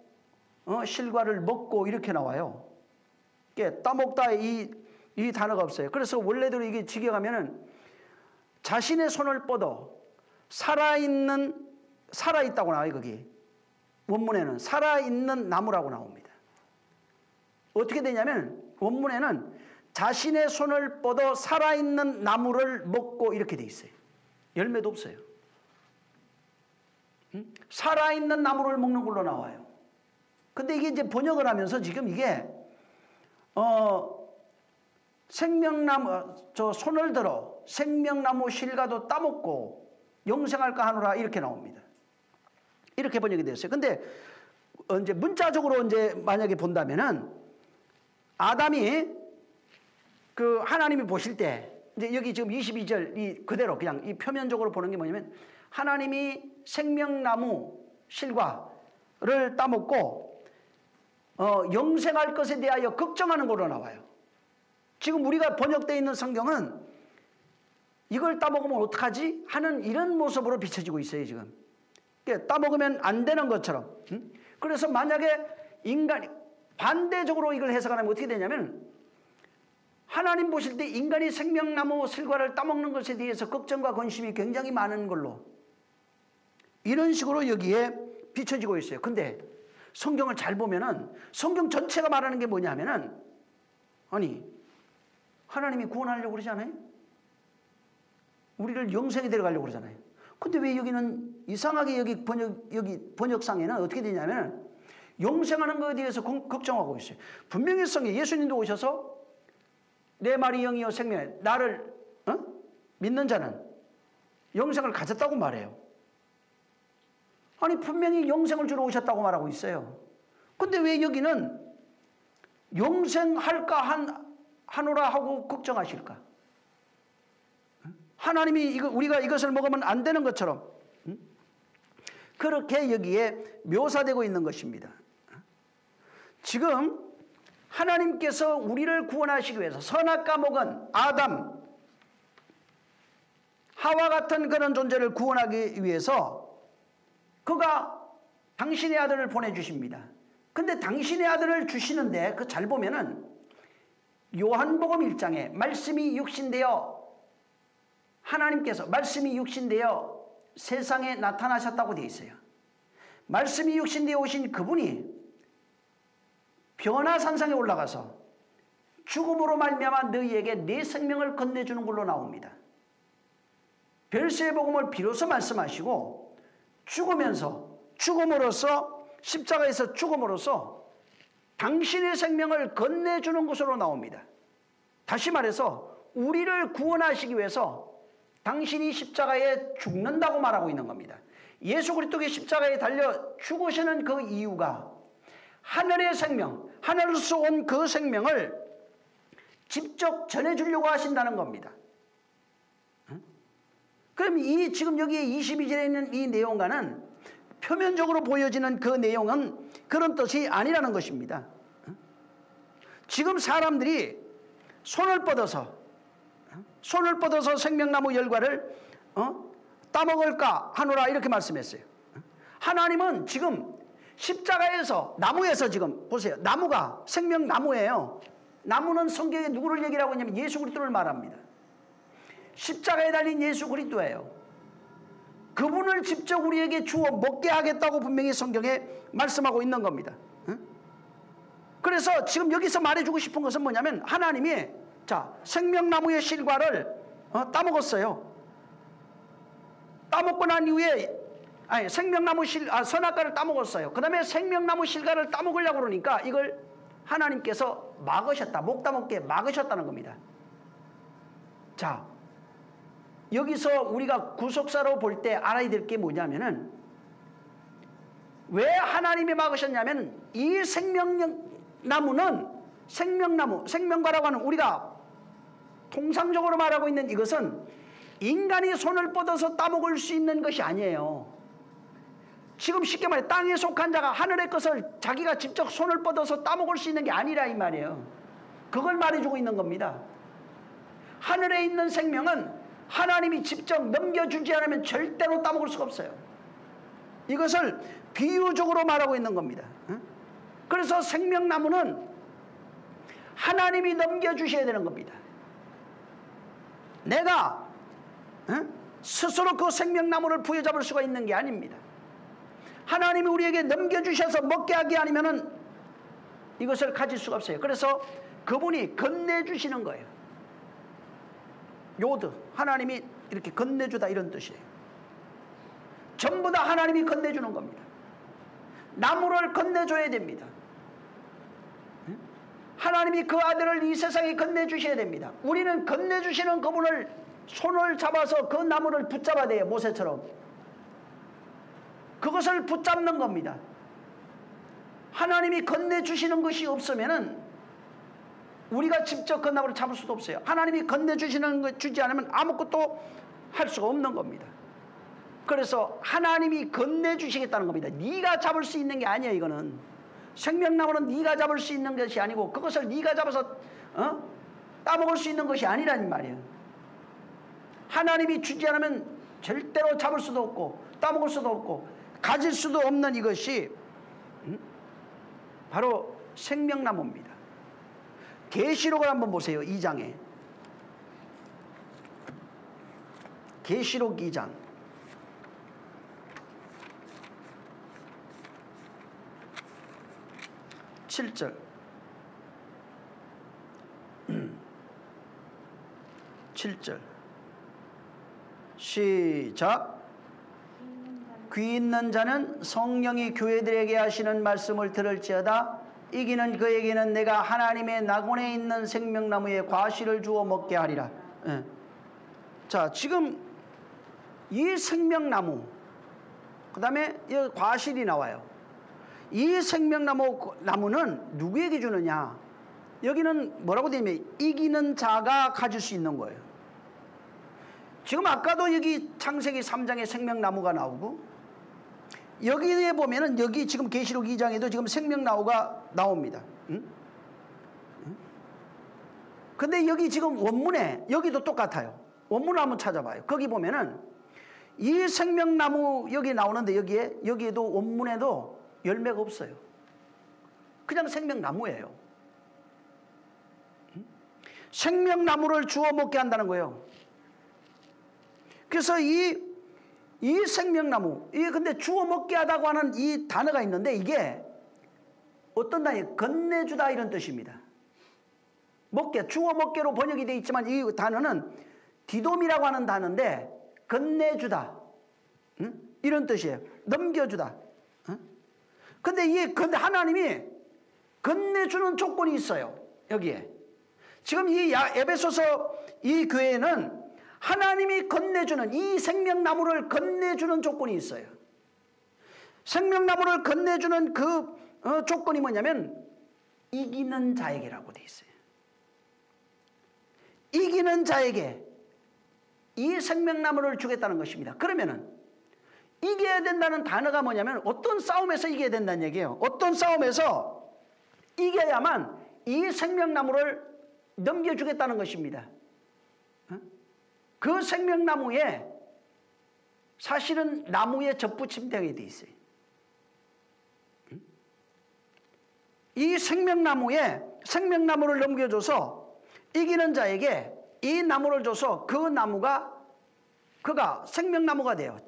실과를 먹고 이렇게 나와요. 따먹다 이 단어가 없어요. 그래서 원래대로 이게 직역하면은 자신의 손을 뻗어 살아있는 살아있다고 나와요. 거기 원문에는 살아있는 나무라고 나옵니다. 어떻게 되냐면 원문에는 자신의 손을 뻗어 살아있는 나무를 먹고 이렇게 돼 있어요. 열매도 없어요. 살아있는 나무를 먹는 걸로 나와요. 근데 이게 이제 번역을 하면서 지금 이게 생명나무 저 손을 들어 생명나무 실과도 따먹고 영생할까 하노라 이렇게 나옵니다. 이렇게 번역이 되었어요. 근데 이제 문자적으로 이제 만약에 본다면은 아담이 그 하나님이 보실 때 이제 여기 지금 22절 이 그대로 그냥 이 표면적으로 보는 게 뭐냐면 하나님이 생명나무 실과를 따먹고 영생할 것에 대하여 걱정하는 걸로 나와요. 지금 우리가 번역되어 있는 성경은 이걸 따먹으면 어떡하지? 하는 이런 모습으로 비춰지고 있어요. 지금 따먹으면 안 되는 것처럼. 그래서 만약에 인간이 반대적으로 이걸 해석하면 어떻게 되냐면 하나님 보실 때 인간이 생명나무 실과를 따먹는 것에 대해서 걱정과 관심이 굉장히 많은 걸로 이런 식으로 여기에 비춰지고 있어요. 근데 성경을 잘 보면은 성경 전체가 말하는 게 뭐냐면은 아니 하나님이 구원하려고 그러지 않아요? 우리를 영생에 데려가려고 그러잖아요. 근데 왜 여기는 이상하게 여기 번역상에는 어떻게 되냐면 영생하는 것에 대해서 걱정하고 있어요. 분명히 성경에 예수님도 오셔서 내 말이 영이요 생명이요 나를 믿는 자는 영생을 가졌다고 말해요. 아니 분명히 영생을 주러 오셨다고 말하고 있어요. 근데 왜 여기는 영생할까 하노라 하고 걱정하실까? 하나님이 우리가 이것을 먹으면 안 되는 것처럼 그렇게 여기에 묘사되고 있는 것입니다. 지금 하나님께서 우리를 구원하시기 위해서 선악과 먹은 아담, 하와 같은 그런 존재를 구원하기 위해서 그가 당신의 아들을 보내주십니다. 근데 당신의 아들을 주시는데 그 잘 보면은 요한복음 1장에 말씀이 육신되어 하나님께서 말씀이 육신되어 세상에 나타나셨다고 되어 있어요. 말씀이 육신되어 오신 그분이 변화산상에 올라가서 죽음으로 말미암아 너희에게 내 생명을 건네주는 걸로 나옵니다. 별세의 복음을 비로소 말씀하시고 죽음으로써 십자가에서 죽음으로써 당신의 생명을 건네주는 것으로 나옵니다. 다시 말해서 우리를 구원하시기 위해서 당신이 십자가에 죽는다고 말하고 있는 겁니다. 예수 그리스도의 십자가에 달려 죽으시는 그 이유가 하늘의 생명, 하늘에서 온 그 생명을 직접 전해주려고 하신다는 겁니다. 그럼 지금 여기에 22절에 있는 이 내용과는 표면적으로 보여지는 그 내용은 그런 뜻이 아니라는 것입니다. 지금 사람들이 손을 뻗어서 생명나무 열과를 따먹을까 하노라 이렇게 말씀했어요. 하나님은 지금 십자가에서 나무에서 지금 보세요. 나무가 생명나무예요. 나무는 성경에 누구를 얘기하고 있냐면 예수 그리스도를 말합니다. 십자가에 달린 예수 그리스도예요. 그분을 직접 우리에게 주어 먹게 하겠다고 분명히 성경에 말씀하고 있는 겁니다. 그래서 지금 여기서 말해주고 싶은 것은 뭐냐면 하나님이 생명나무의 실과를 따먹었어요. 따먹고 난 이후에 생명나무 선악과를 따먹었어요. 그 다음에 생명나무 실과를 따먹으려고 그러니까 이걸 하나님께서 막으셨다. 못 따먹게 막으셨다는 겁니다. 자, 여기서 우리가 구속사로 볼 때 알아야 될 게 뭐냐면은 왜 하나님이 막으셨냐면 이 생명나무는 생명과라고 하는 우리가 통상적으로 말하고 있는 이것은 인간이 손을 뻗어서 따먹을 수 있는 것이 아니에요. 지금 쉽게 말해 땅에 속한 자가 하늘의 것을 자기가 직접 손을 뻗어서 따먹을 수 있는 게 아니라 이 말이에요. 그걸 말해주고 있는 겁니다. 하늘에 있는 생명은 하나님이 직접 넘겨주지 않으면 절대로 따먹을 수가 없어요. 이것을 비유적으로 말하고 있는 겁니다. 그래서 생명나무는 하나님이 넘겨주셔야 되는 겁니다. 내가 스스로 그 생명나무를 부여잡을 수가 있는 게 아닙니다. 하나님이 우리에게 넘겨주셔서 먹게 하기 아니면은 이것을 가질 수가 없어요. 그래서 그분이 건네주시는 거예요. 요드, 하나님이 이렇게 건네주다 이런 뜻이에요. 전부 다 하나님이 건네주는 겁니다. 나무를 건네줘야 됩니다. 하나님이 그 아들을 이 세상에 건네주셔야 됩니다. 우리는 건네주시는 그분을 손을 잡아서 그 나무를 붙잡아야 돼요. 모세처럼. 그것을 붙잡는 겁니다. 하나님이 건네주시는 것이 없으면은 우리가 직접 그 나무를 잡을 수도 없어요. 하나님이 건네주시는 것 주지 않으면 아무것도 할 수가 없는 겁니다. 그래서 하나님이 건네주시겠다는 겁니다. 네가 잡을 수 있는 게 아니에요. 이거는 생명나무는 네가 잡을 수 있는 것이 아니고 그것을 네가 잡아서 따먹을 수 있는 것이 아니라는 말이에요. 하나님이 주지 않으면 절대로 잡을 수도 없고 따먹을 수도 없고 가질 수도 없는 이것이 바로 생명나무입니다. 계시록을 한번 보세요. 2장에 계시록 2장 7절 7절 시작. 귀 있는 자는 성령이 교회들에게 하시는 말씀을 들을지어다. 이기는 그에게는 내가 하나님의 낙원에 있는 생명나무의 과실을 주어 먹게 하리라. 예. 자, 지금 이 생명나무 그 다음에 이 과실이 나와요. 이 생명나무는 누구에게 주느냐? 여기는 뭐라고 되어 있냐면 이기는 자가 가질 수 있는 거예요. 지금 아까도 여기 창세기 3장에 생명나무가 나오고 여기에 보면은 여기 지금 계시록 2장에도 지금 생명나무가 나옵니다. 근데 여기 지금 원문에 여기도 똑같아요. 원문을 한번 찾아봐요. 거기 보면은 이 생명나무 여기 나오는데 여기에도 원문에도 열매가 없어요. 그냥 생명나무예요. 생명나무를 주워 먹게 한다는 거예요. 그래서 이 생명나무, 이게 근데 주워 먹게 하다고 하는 이 단어가 있는데 이게 어떤 단어예요? 건네주다 이런 뜻입니다. 먹게, 주워 먹게로 번역이 되어 있지만 이 단어는 디돔이라고 하는 단어인데 건네주다. 이런 뜻이에요. 넘겨주다. 근데 하나님이 건네주는 조건이 있어요. 여기에. 지금 이 에베소서 이 교회는 하나님이 건네주는 이 생명나무를 건네주는 조건이 있어요. 생명나무를 건네주는 그 조건이 뭐냐면 이기는 자에게라고 되어 있어요. 이기는 자에게 이 생명나무를 주겠다는 것입니다. 그러면은 이겨야 된다는 단어가 뭐냐면 어떤 싸움에서 이겨야 된다는 얘기예요. 어떤 싸움에서 이겨야만 이 생명나무를 넘겨주겠다는 것입니다. 그 생명나무에 사실은 나무에 접붙임되게 돼 있어요. 이 생명나무를 넘겨줘서 이기는 자에게 이 나무를 줘서 그가 생명나무가 돼요.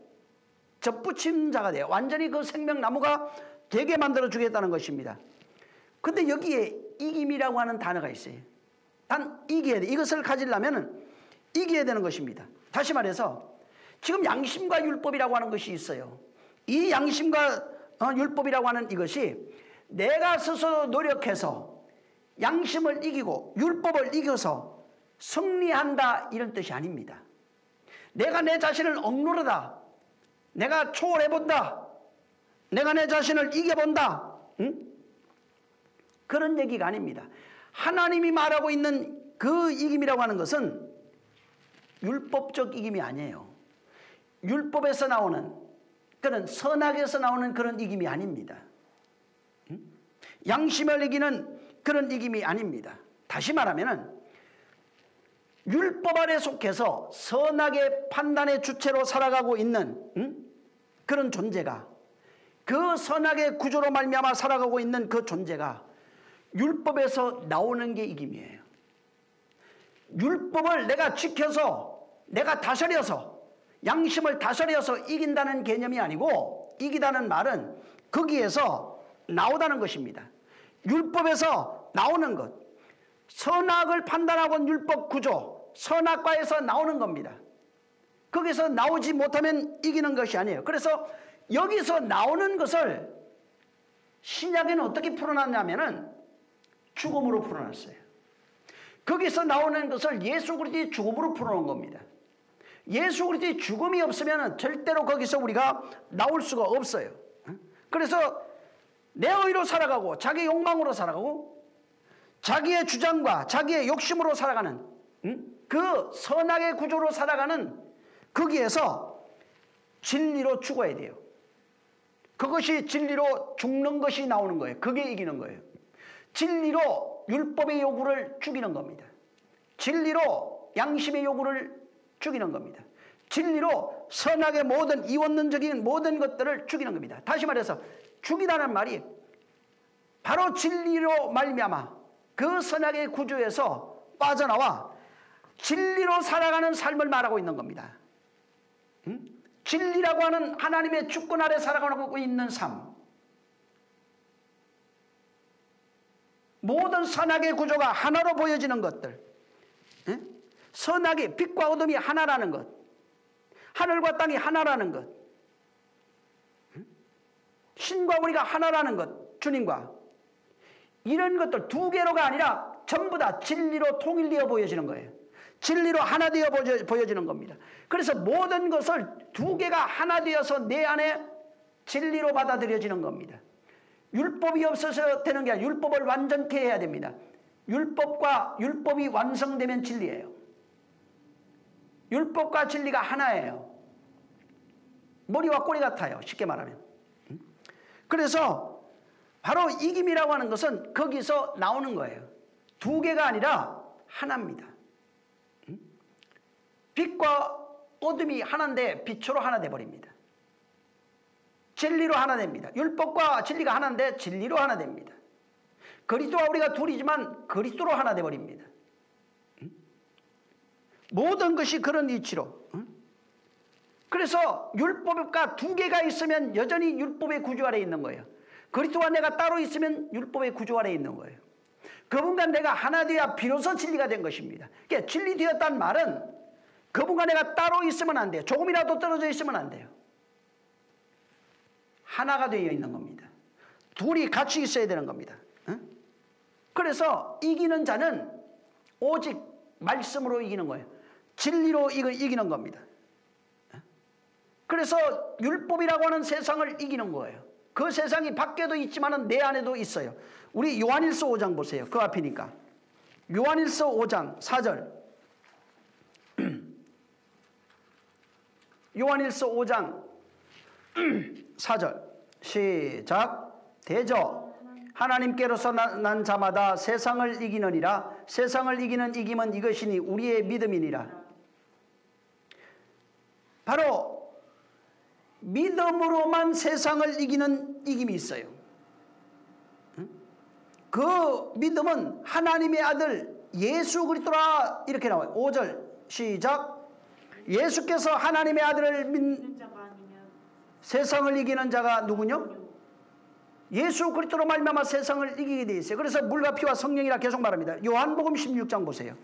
접붙임자가 돼요. 완전히 그 생명나무가 되게 만들어 주겠다는 것입니다. 근데 여기에 이김이라고 하는 단어가 있어요. 단 이겨야 돼. 이것을 가지려면 이겨야 되는 것입니다. 다시 말해서 지금 양심과 율법이라고 하는 것이 있어요. 이 양심과 율법이라고 하는 이것이 내가 스스로 노력해서 양심을 이기고 율법을 이겨서 승리한다 이런 뜻이 아닙니다. 내가 내 자신을 억누르다. 내가 초월해본다. 내가 내 자신을 이겨본다. 그런 얘기가 아닙니다. 하나님이 말하고 있는 그 이김이라고 하는 것은 율법적 이김이 아니에요. 율법에서 나오는 그런 선악에서 나오는 그런 이김이 아닙니다. 양심을 이기는 그런 이김이 아닙니다. 다시 말하면은 율법 아래 속해서 선악의 판단의 주체로 살아가고 있는 그런 존재가 그 선악의 구조로 말미암아 살아가고 있는 그 존재가 율법에서 나오는 게 이김이에요. 율법을 내가 지켜서 내가 다스려서 양심을 다스려서 이긴다는 개념이 아니고 이기다는 말은 거기에서 나오다는 것입니다. 율법에서 나오는 것. 선악을 판단하고 율법 구조, 선악과에서 나오는 겁니다. 거기서 나오지 못하면 이기는 것이 아니에요. 그래서 여기서 나오는 것을 신약에는 어떻게 풀어놨냐면은 죽음으로 풀어놨어요. 거기서 나오는 것을 예수 그리스도의 죽음으로 풀어놓은 겁니다. 예수 그리스도의 죽음이 없으면 절대로 거기서 우리가 나올 수가 없어요. 그래서 내 의로 살아가고 자기 욕망으로 살아가고 자기의 주장과 자기의 욕심으로 살아가는 그 선악의 구조로 살아가는 거기에서 진리로 죽어야 돼요. 그것이 진리로 죽는 것이 나오는 거예요. 그게 이기는 거예요. 진리로 율법의 요구를 죽이는 겁니다. 진리로 양심의 요구를 죽이는 겁니다. 진리로 선악의 모든 이원론적인 모든 것들을 죽이는 겁니다. 다시 말해서 죽이라는 말이 바로 진리로 말미암아 그 선악의 구조에서 빠져나와 진리로 살아가는 삶을 말하고 있는 겁니다. 진리라고 하는 하나님의 주권 아래 살아가고 있는 삶. 모든 선악의 구조가 하나로 보여지는 것들. 선악의 빛과 어둠이 하나라는 것. 하늘과 땅이 하나라는 것. 신과 우리가 하나라는 것. 주님과. 이런 것들 두 개로가 아니라 전부 다 진리로 통일되어 보여지는 거예요. 진리로 하나 되어 보여지는 겁니다. 그래서 모든 것을 두 개가 하나 되어서 내 안에 진리로 받아들여지는 겁니다. 율법이 없어서 되는 게 아니라 율법을 완전케 해야 됩니다. 율법이 완성되면 진리예요. 율법과 진리가 하나예요. 머리와 꼬리 같아요. 쉽게 말하면. 그래서 바로 이김이라고 하는 것은 거기서 나오는 거예요. 두 개가 아니라 하나입니다. 빛과 어둠이 하나인데 빛으로 하나 돼버립니다. 진리로 하나 됩니다. 율법과 진리가 하나인데 진리로 하나 됩니다. 그리스도와 우리가 둘이지만 그리스도로 하나 돼버립니다. 모든 것이 그런 이치로. 그래서 율법과 두 개가 있으면 여전히 율법의 구조 아래에 있는 거예요. 그리스도와 내가 따로 있으면 율법의 구조 아래에 있는 거예요. 그분과 내가 하나 되어야 비로소 진리가 된 것입니다. 그러니까 진리 되었다는 말은 그분과 내가 따로 있으면 안 돼요. 조금이라도 떨어져 있으면 안 돼요. 하나가 되어 있는 겁니다. 둘이 같이 있어야 되는 겁니다. 그래서 이기는 자는 오직 말씀으로 이기는 거예요. 진리로 이기는 겁니다. 그래서 율법이라고 하는 세상을 이기는 거예요. 그 세상이 밖에도 있지만 내 안에도 있어요. 우리 요한일서 5장 보세요. 그 앞이니까. 요한일서 5장 4절. 요한일서 5장 4절 시작. 대저 하나님께로서 난 자마다 세상을 이기느니라. 세상을 이기는 이김은 이것이니 우리의 믿음이니라. 바로 믿음으로만 세상을 이기는 이김이 있어요. 그 믿음은 하나님의 아들 예수 그리스도라. 이렇게 나와요. 5절 시작. 예수께서 하나님의 아들을 믿는 세상을 이기는 자가 누구냐? 예수 그리스도로 말미암아 세상을 이기게 돼 있어요. 그래서 물과 피와 성령이라 계속 말합니다. 요한복음 16장 보세요.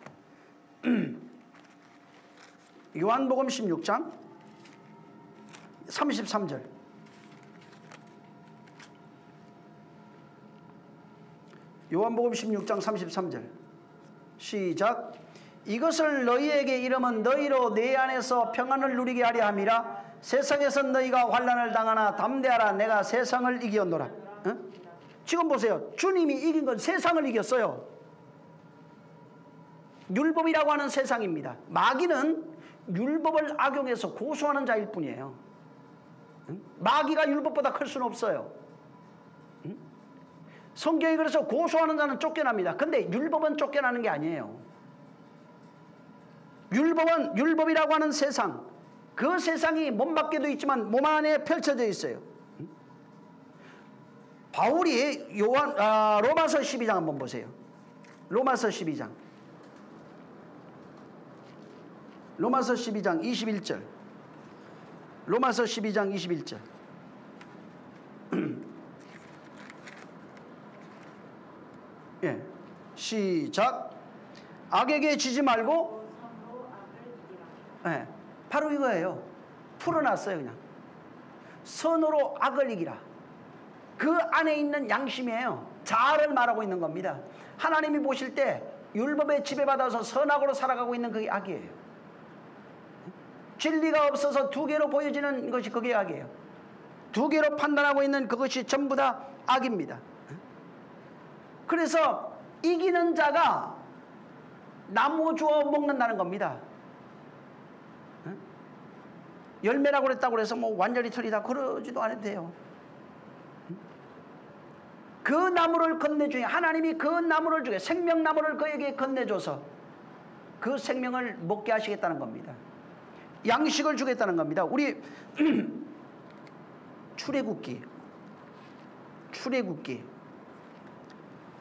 요한복음 16장 33절. 요한복음 16장 33절 시작. 이것을 너희에게 이름은 너희로 내 안에서 평안을 누리게 하려 함이라. 세상에서 너희가 환난을 당하나 담대하라. 내가 세상을 이기었노라. 지금 보세요. 주님이 이긴 건 세상을 이겼어요. 율법이라고 하는 세상입니다. 마귀는 율법을 악용해서 고소하는 자일 뿐이에요. 마귀가 율법보다 클 수는 없어요. 성경이 그래서 고소하는 자는 쫓겨납니다. 근데 율법은 쫓겨나는 게 아니에요. 율법이라고 하는 세상, 그 세상이 몸 밖에도 있지만 몸 안에 펼쳐져 있어요. 바울이 로마서 12장 한번 보세요. 로마서 12장 21절. 로마서 12장 21절. 시작. 악에게 지지 말고. 네, 바로 이거예요. 풀어놨어요. 그냥 선으로 악을 이기라. 그 안에 있는 양심이에요. 자아를 말하고 있는 겁니다. 하나님이 보실 때 율법에 지배받아서 선악으로 살아가고 있는 그게 악이에요. 진리가 없어서 두 개로 보여지는 것이 그게 악이에요. 두 개로 판단하고 있는 그것이 전부 다 악입니다. 그래서 이기는 자가 나무 주워 먹는다는 겁니다. 열매라고 그랬다고 해서 뭐 완전히 틀리다 그러지도 않아도 돼요. 그 나무를 건네주니 하나님이 그 나무를 주게 생명나무를 그에게 건네줘서 그 생명을 먹게 하시겠다는 겁니다. 양식을 주겠다는 겁니다. 우리 출애굽기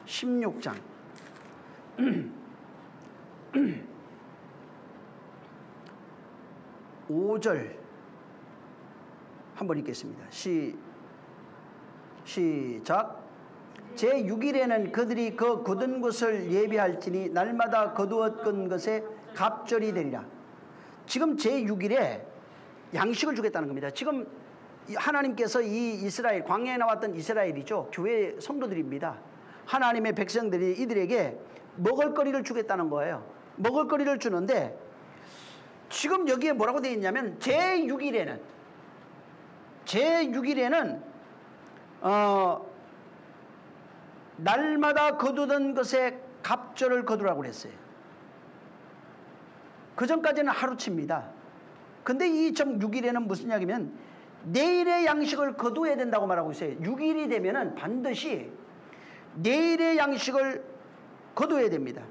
16장 5절 한번 읽겠습니다. 시작. 제6일에는 그들이 그 굳은 것을 예비할지니 날마다 거두었건 것에 갑절이 되리라. 지금 제6일에 양식을 주겠다는 겁니다. 지금 하나님께서 이 이스라엘, 광야에 나왔던 이스라엘이죠. 교회 성도들입니다. 하나님의 백성들이 이들에게 먹을거리를 주겠다는 거예요. 먹을거리를 주는데 지금 여기에 뭐라고 되어 있냐면 제6일에는 날마다 거두던 것에 갑절을 거두라고 그랬어요. 그 전까지는 하루치입니다. 근데 이 6일에는 무슨 이야기면 내일의 양식을 거두어야 된다고 말하고 있어요. 6일이 되면은 반드시 내일의 양식을 거두어야 됩니다.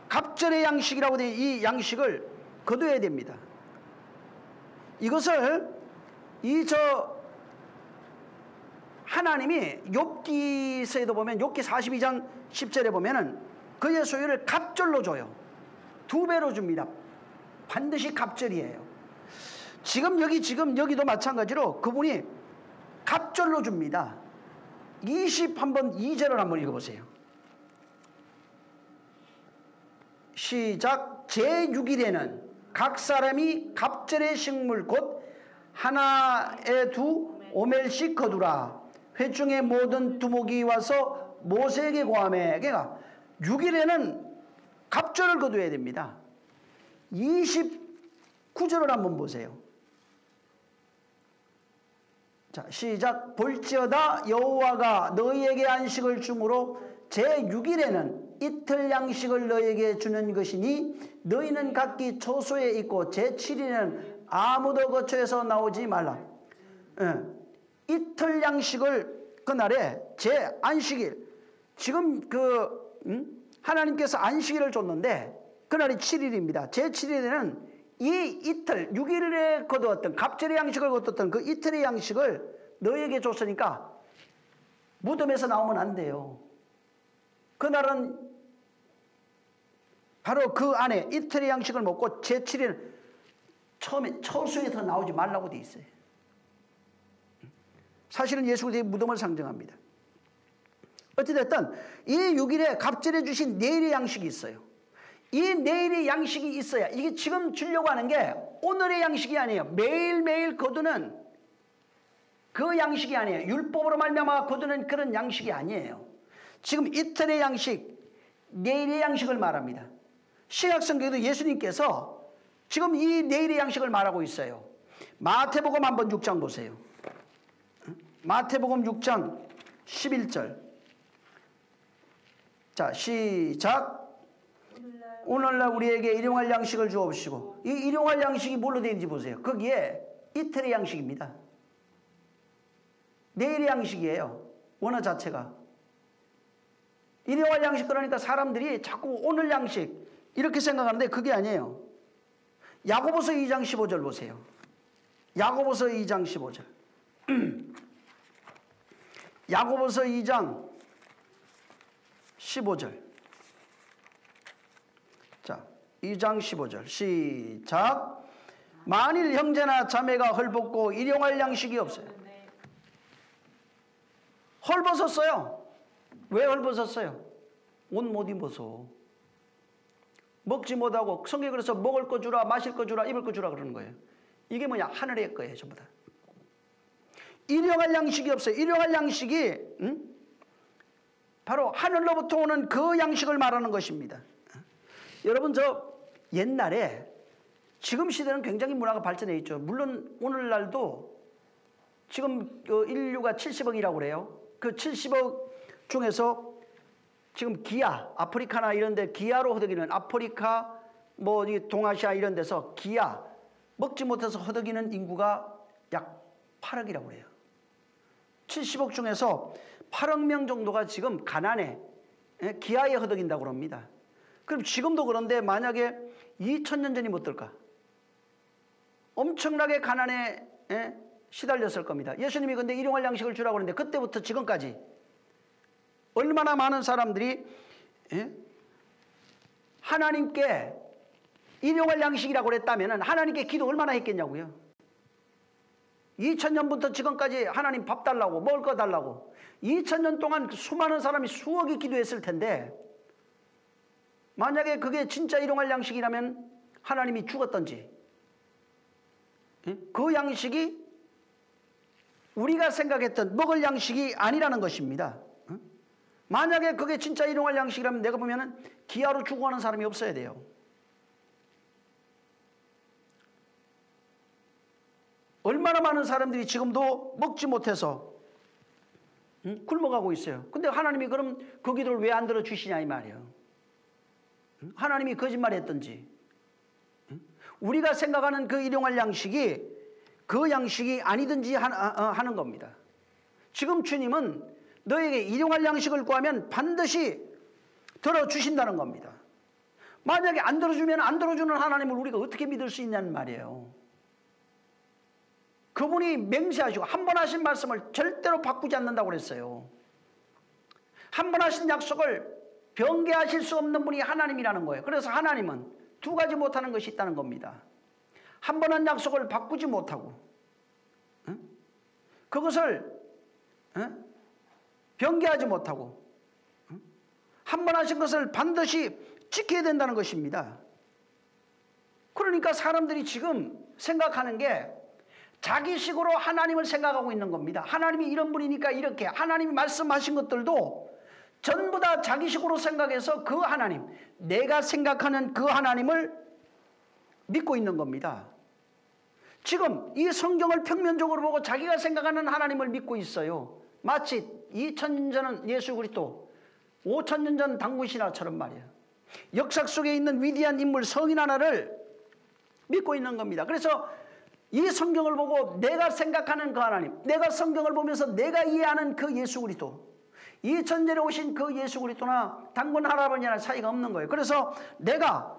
갑절의 양식이라고 된 이 양식을 거두어야 됩니다. 이것을 하나님이 욥기서에도 보면 욥기 42장 10절에 보면은 그의 소유를 갑절로 줘요. 2배로 줍니다. 반드시 갑절이에요. 지금 여기도 마찬가지로 그분이 갑절로 줍니다. 2절을 한번 읽어보세요. 시작. 제6일에는 각 사람이 갑절의 식물 곧 하나에 2오멜씩 거두라. 회중의 모든 두목이 와서 모세에게 고하매. 그러니까 6일에는 갑절을 거두어야 됩니다. 29절을 한번 보세요. 자, 시작. 볼지어다 여호와가 너희에게 안식을 주므로 제6일에는 이틀 양식을 너희에게 주는 것이니 너희는 각기 초소에 있고 제7일에는 아무도 거처에서 나오지 말라. 이틀 양식을 그날에 제 안식일, 지금 하나님께서 안식일을 줬는데 그날이 7일입니다. 제 7일에는 이 이틀 6일에 거두었던 갑절의 양식을 거두었던 그 이틀의 양식을 너희에게 줬으니까 무덤에서 나오면 안 돼요. 그날은 바로 그 안에 이틀의 양식을 먹고 제 7일 처음에 처수에서 나오지 말라고 돼 있어요. 사실은 예수 그리스도의 무덤을 상징합니다. 어찌됐든 이 6일에 갑절해 주신 내일의 양식이 있어요. 이 내일의 양식이 있어야, 이게 지금 주려고 하는 게 오늘의 양식이 아니에요. 매일매일 거두는 그 양식이 아니에요. 율법으로 말미암아 거두는 그런 양식이 아니에요. 지금 이틀의 양식, 내일의 양식을 말합니다. 신약성경에도 예수님께서 지금 이 내일의 양식을 말하고 있어요. 마태복음 한번 6장 보세요. 마태복음 6장 11절. 자, 시작. 오늘날 우리에게 일용할 양식을 주옵시고. 이 일용할 양식이 뭘로 되어 있는지 보세요. 거기에 이틀의 양식입니다. 내일의 양식이에요. 원어 자체가. 일용할 양식, 그러니까 사람들이 자꾸 오늘 양식 이렇게 생각하는데 그게 아니에요. 야고보서 2장 15절 보세요. 야고보서 2장 15절. 야고보서 2장 15절. 자, 2장 15절 시작. 만일 형제나 자매가 헐벗고 일용할 양식이 없어요. 헐벗었어요. 왜 헐벗었어요? 옷 못 입어서. 먹지 못하고 성경에 그래서 먹을 거 주라, 마실 거 주라, 입을 거 주라 그러는 거예요. 이게 뭐냐? 하늘의 거예요, 전부 다. 일용할 양식이 없어요. 일용할 양식이 바로 하늘로부터 오는 그 양식을 말하는 것입니다. 여러분, 저 옛날에, 지금 시대는 굉장히 문화가 발전해 있죠. 물론 오늘날도 지금 인류가 70억이라고 그래요. 그 70억 중에서 지금 기아, 아프리카나 이런 데 기아로 허덕이는, 아프리카, 뭐 동아시아 이런 데서 기아, 먹지 못해서 허덕이는 인구가 약 8억이라고 해요. 70억 중에서 8억 명 정도가 지금 가난에, 기아에 허덕인다고 합니다. 그럼 지금도 그런데 만약에 2000년 전이 못 될까? 엄청나게 가난에 시달렸을 겁니다. 예수님이 근데 일용할 양식을 주라고 하는데 그때부터 지금까지 얼마나 많은 사람들이 하나님께 일용할 양식이라고 그랬다면 하나님께 기도 얼마나 했겠냐고요. 2000년부터 지금까지 하나님 밥 달라고, 먹을 거 달라고 2000년 동안 수많은 사람이 수억이 기도했을 텐데, 만약에 그게 진짜 일용할 양식이라면 하나님이 죽었던지, 그 양식이 우리가 생각했던 먹을 양식이 아니라는 것입니다. 만약에 그게 진짜 일용할 양식이라면 내가 보면은 기아로 죽어가는 사람이 없어야 돼요. 얼마나 많은 사람들이 지금도 먹지 못해서 굶어가고 있어요. 근데 하나님이 그럼 그 기도를 왜 안 들어주시냐 이 말이에요. 하나님이 거짓말했던지, 우리가 생각하는 그 일용할 양식이 그 양식이 아니든지 하는 겁니다. 지금 주님은 너에게 일용할 양식을 구하면 반드시 들어주신다는 겁니다. 만약에 안 들어주면 안 들어주는 하나님을 우리가 어떻게 믿을 수 있냐는 말이에요. 그분이 맹세하시고 한 번 하신 말씀을 절대로 바꾸지 않는다고 그랬어요. 한 번 하신 약속을 변개하실 수 없는 분이 하나님이라는 거예요. 그래서 하나님은 두 가지 못하는 것이 있다는 겁니다. 한 번 한 약속을 바꾸지 못하고, 그것을 변개하지 못하고, 한 번 하신 것을 반드시 지켜야 된다는 것입니다. 그러니까 사람들이 지금 생각하는 게 자기식으로 하나님을 생각하고 있는 겁니다. 하나님이 이런 분이니까 이렇게, 하나님이 말씀하신 것들도 전부 다 자기식으로 생각해서 그 하나님, 내가 생각하는 그 하나님을 믿고 있는 겁니다. 지금 이 성경을 평면적으로 보고 자기가 생각하는 하나님을 믿고 있어요. 마치 2000년 전 예수 그리스도, 5000년 전 당군 신화처럼 말이에요. 역사 속에 있는 위대한 인물 성인 하나를 믿고 있는 겁니다. 그래서 이 성경을 보고 내가 생각하는 그 하나님, 내가 성경을 보면서 내가 이해하는 그 예수 그리스도, 2000년에 오신 그 예수 그리스도나 당군 할아버지나 차이가 없는 거예요. 그래서 내가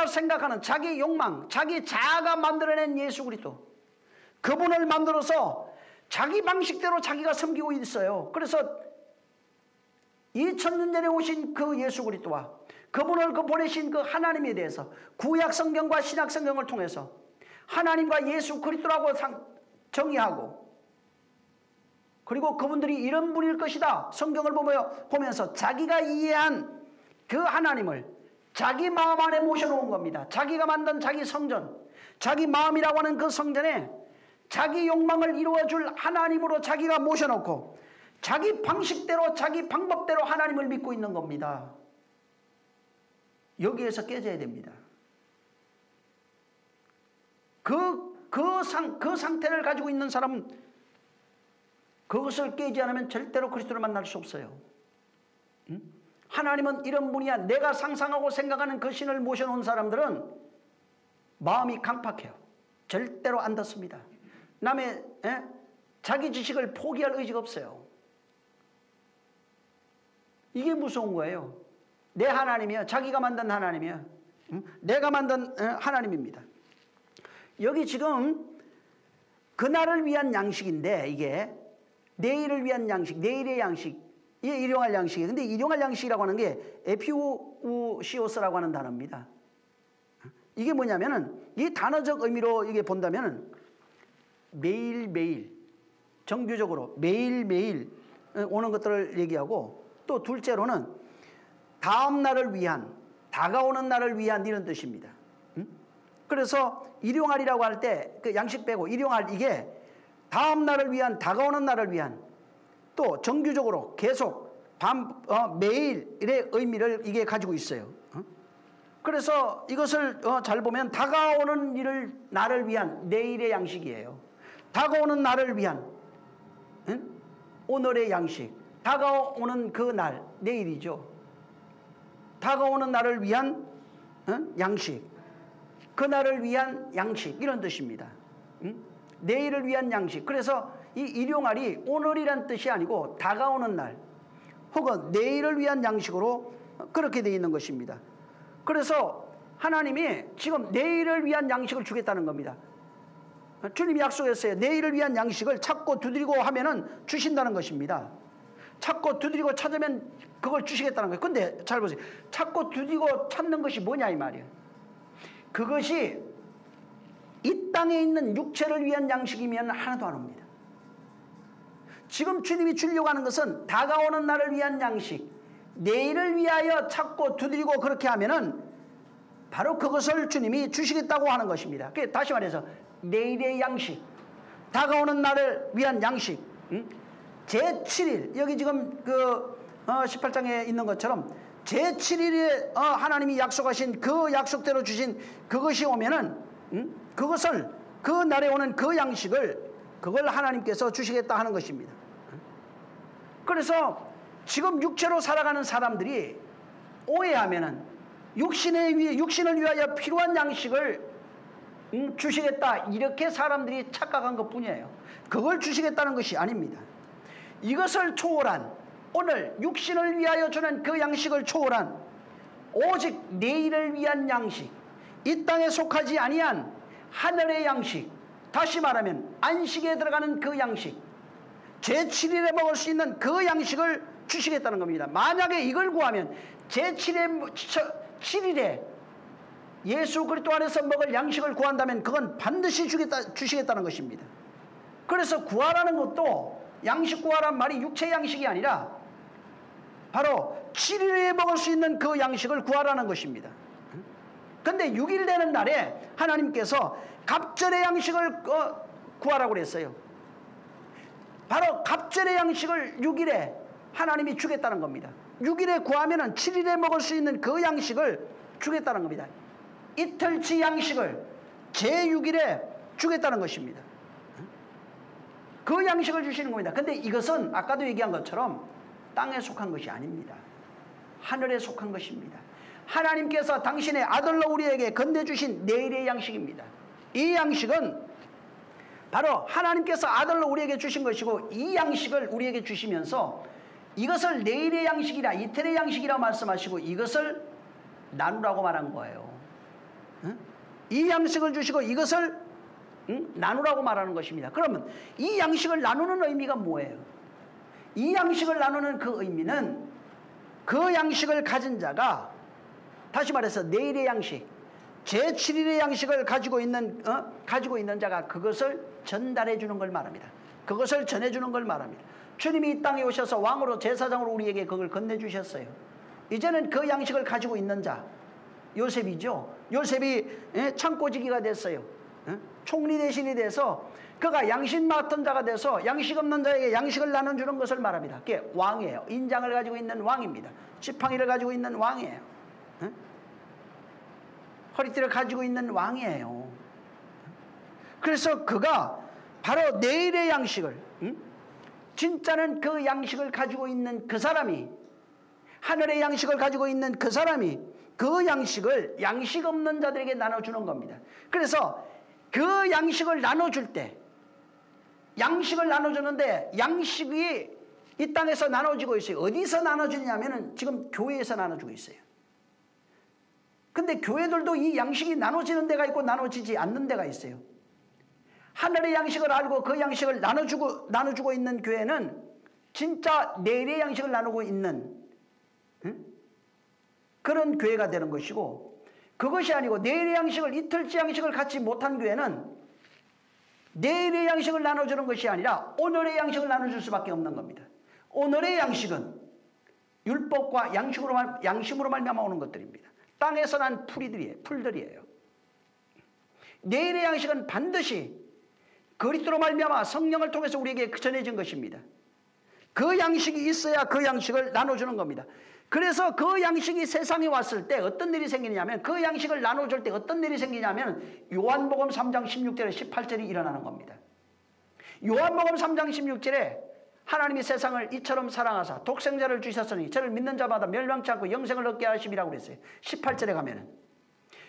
생각하는 자기 욕망, 자기 자아가 만들어낸 예수 그리스도, 그분을 만들어서 자기 방식대로 자기가 섬기고 있어요. 그래서 2000년 전에 오신 그 예수 그리스도와 그분을 보내신 그 하나님에 대해서 구약 성경과 신약 성경을 통해서 하나님과 예수 그리스도라고 정의하고, 그리고 그분들이 이런 분일 것이다 성경을 보면서 자기가 이해한 그 하나님을 자기 마음 안에 모셔놓은 겁니다. 자기가 만든 자기 성전, 자기 마음이라고 하는 그 성전에 자기 욕망을 이루어줄 하나님으로 자기가 모셔놓고 자기 방식대로 자기 방법대로 하나님을 믿고 있는 겁니다. 여기에서 깨져야 됩니다. 그 상태를 가지고 있는 사람은 그것을 깨지 않으면 절대로 그리스도를 만날 수 없어요. 하나님은 이런 분이야. 내가 상상하고 생각하는 그 신을 모셔놓은 사람들은 마음이 강팍해요. 절대로 안 닿습니다. 남의 자기 지식을 포기할 의지가 없어요. 이게 무서운 거예요. 내 하나님이야. 자기가 만든 하나님이야. 내가 만든 하나님입니다. 여기 지금 그날을 위한 양식인데, 이게 내일을 위한 양식, 내일의 양식, 이게 일용할 양식이에요. 근데 일용할 양식이라고 하는 게 에피우시오스라고 하는 단어입니다. 이게 뭐냐면은 이 단어적 의미로 이게 본다면은 매일매일, 정규적으로 매일매일 오는 것들을 얘기하고, 또 둘째로는 다음 날을 위한, 다가오는 날을 위한 이런 뜻입니다. 그래서 일용할이라고 할 때 그 양식 빼고 일용할 이게 다음 날을 위한, 다가오는 날을 위한, 또 정규적으로 계속 매일의 의미를 이게 가지고 있어요. 그래서 이것을 잘 보면 다가오는 날을 위한 내일의 양식이에요. 다가오는 날을 위한 오늘의 양식, 다가오는 그 날, 내일이죠. 다가오는 날을 위한 양식, 그날을 위한 양식, 이런 뜻입니다. 내일을 위한 양식. 그래서 이 일용할이 오늘이란 뜻이 아니고 다가오는 날 혹은 내일을 위한 양식으로 그렇게 되어 있는 것입니다. 그래서 하나님이 지금 내일을 위한 양식을 주겠다는 겁니다. 주님이 약속했어요. 내일을 위한 양식을 찾고 두드리고 하면은 주신다는 것입니다. 찾고 두드리고 찾으면 그걸 주시겠다는 거예요. 근데 잘 보세요. 찾고 두드리고 찾는 것이 뭐냐 이 말이에요. 그것이 이 땅에 있는 육체를 위한 양식이면 하나도 안 옵니다. 지금 주님이 주려고 하는 것은 다가오는 날을 위한 양식, 내일을 위하여 찾고 두드리고 그렇게 하면은 바로 그것을 주님이 주시겠다고 하는 것입니다. 다시 말해서 내일의 양식, 다가오는 날을 위한 양식, 제7일, 여기 지금 18장에 있는 것처럼 제7일에 하나님이 약속하신 그 약속대로 주신 그것이 오면은 그것을, 그 날에 오는 그 양식을, 그걸 하나님께서 주시겠다 하는 것입니다. 그래서 지금 육체로 살아가는 사람들이 오해하면은 육신을 위하여 필요한 양식을 주시겠다, 이렇게 사람들이 착각한 것 뿐이에요. 그걸 주시겠다는 것이 아닙니다. 이것을 초월한, 오늘 육신을 위하여 주는 그 양식을 초월한 오직 내일을 위한 양식, 이 땅에 속하지 아니한 하늘의 양식, 다시 말하면 안식에 들어가는 그 양식, 제7일에 먹을 수 있는 그 양식을 주시겠다는 겁니다. 만약에 이걸 구하면 제7일에 예수 그리스도 안에서 먹을 양식을 구한다면 그건 반드시 주시겠다는 것입니다. 그래서 구하라는 것도, 양식 구하란 말이 육체 양식이 아니라 바로 7일에 먹을 수 있는 그 양식을 구하라는 것입니다. 근데 6일 되는 날에 하나님께서 갑절의 양식을 구하라고 그랬어요. 바로 갑절의 양식을 6일에 하나님이 주겠다는 겁니다. 6일에 구하면은 7일에 먹을 수 있는 그 양식을 주겠다는 겁니다. 이틀치 양식을 제6일에 주겠다는 것입니다. 그 양식을 주시는 겁니다. 근데 이것은 아까도 얘기한 것처럼 땅에 속한 것이 아닙니다. 하늘에 속한 것입니다. 하나님께서 당신의 아들로 우리에게 건네주신 내일의 양식입니다. 이 양식은 바로 하나님께서 아들로 우리에게 주신 것이고, 이 양식을 우리에게 주시면서 이것을 내일의 양식이라, 이틀의 양식이라 말씀하시고 이것을 나누라고 말한 거예요. 이 양식을 주시고 이것을 나누라고 말하는 것입니다. 그러면 이 양식을 나누는 의미가 뭐예요? 이 양식을 나누는 그 의미는 그 양식을 가진 자가, 다시 말해서 내일의 양식, 제7일의 양식을 가지고 있는 자가 그것을 전달해 주는 걸 말합니다. 그것을 전해 주는 걸 말합니다. 주님이 이 땅에 오셔서 왕으로, 제사장으로 우리에게 그걸 건네주셨어요. 이제는 그 양식을 가지고 있는 자, 요셉이죠. 요셉이 창고지기가 됐어요. 총리 대신이 돼서 그가 양식 맡은 자가 돼서 양식 없는 자에게 양식을 나눠주는 것을 말합니다. 그게 왕이에요. 인장을 가지고 있는 왕입니다. 지팡이를 가지고 있는 왕이에요. 허리띠를 가지고 있는 왕이에요. 그래서 그가 바로 내일의 양식을, 진짜는 그 양식을 가지고 있는 그 사람이, 하늘의 양식을 가지고 있는 그 사람이 그 양식을 양식 없는 자들에게 나눠주는 겁니다. 그래서 그 양식을 나눠줄 때, 양식을 나눠주는데 양식이 이 땅에서 나눠지고 있어요. 어디서 나눠지냐면은 지금 교회에서 나눠주고 있어요. 근데 교회들도 이 양식이 나눠지는 데가 있고 나눠지지 않는 데가 있어요. 하늘의 양식을 알고 그 양식을 나눠주고 있는 교회는 진짜 내일의 양식을 나누고 있는 그런 교회가 되는 것이고, 그것이 아니고 내일의 양식을, 이틀치 양식을 갖지 못한 교회는 내일의 양식을 나눠주는 것이 아니라 오늘의 양식을 나눠줄 수밖에 없는 겁니다. 오늘의 양식은 율법과 양심으로 말미암아 오는 것들입니다. 땅에서 난 풀들이에요. 내일의 양식은 반드시 그리스도로 말미암아 성령을 통해서 우리에게 전해진 것입니다. 그 양식이 있어야 그 양식을 나눠주는 겁니다. 그래서 그 양식이 세상에 왔을 때 어떤 일이 생기냐면, 그 양식을 나눠줄 때 어떤 일이 생기냐면 요한복음 3장 16절에 18절이 일어나는 겁니다. 요한복음 3장 16절에 하나님이 세상을 이처럼 사랑하사 독생자를 주셨으니 저를 믿는 자마다 멸망치 않고 영생을 얻게 하심이라고 그랬어요. 18절에 가면은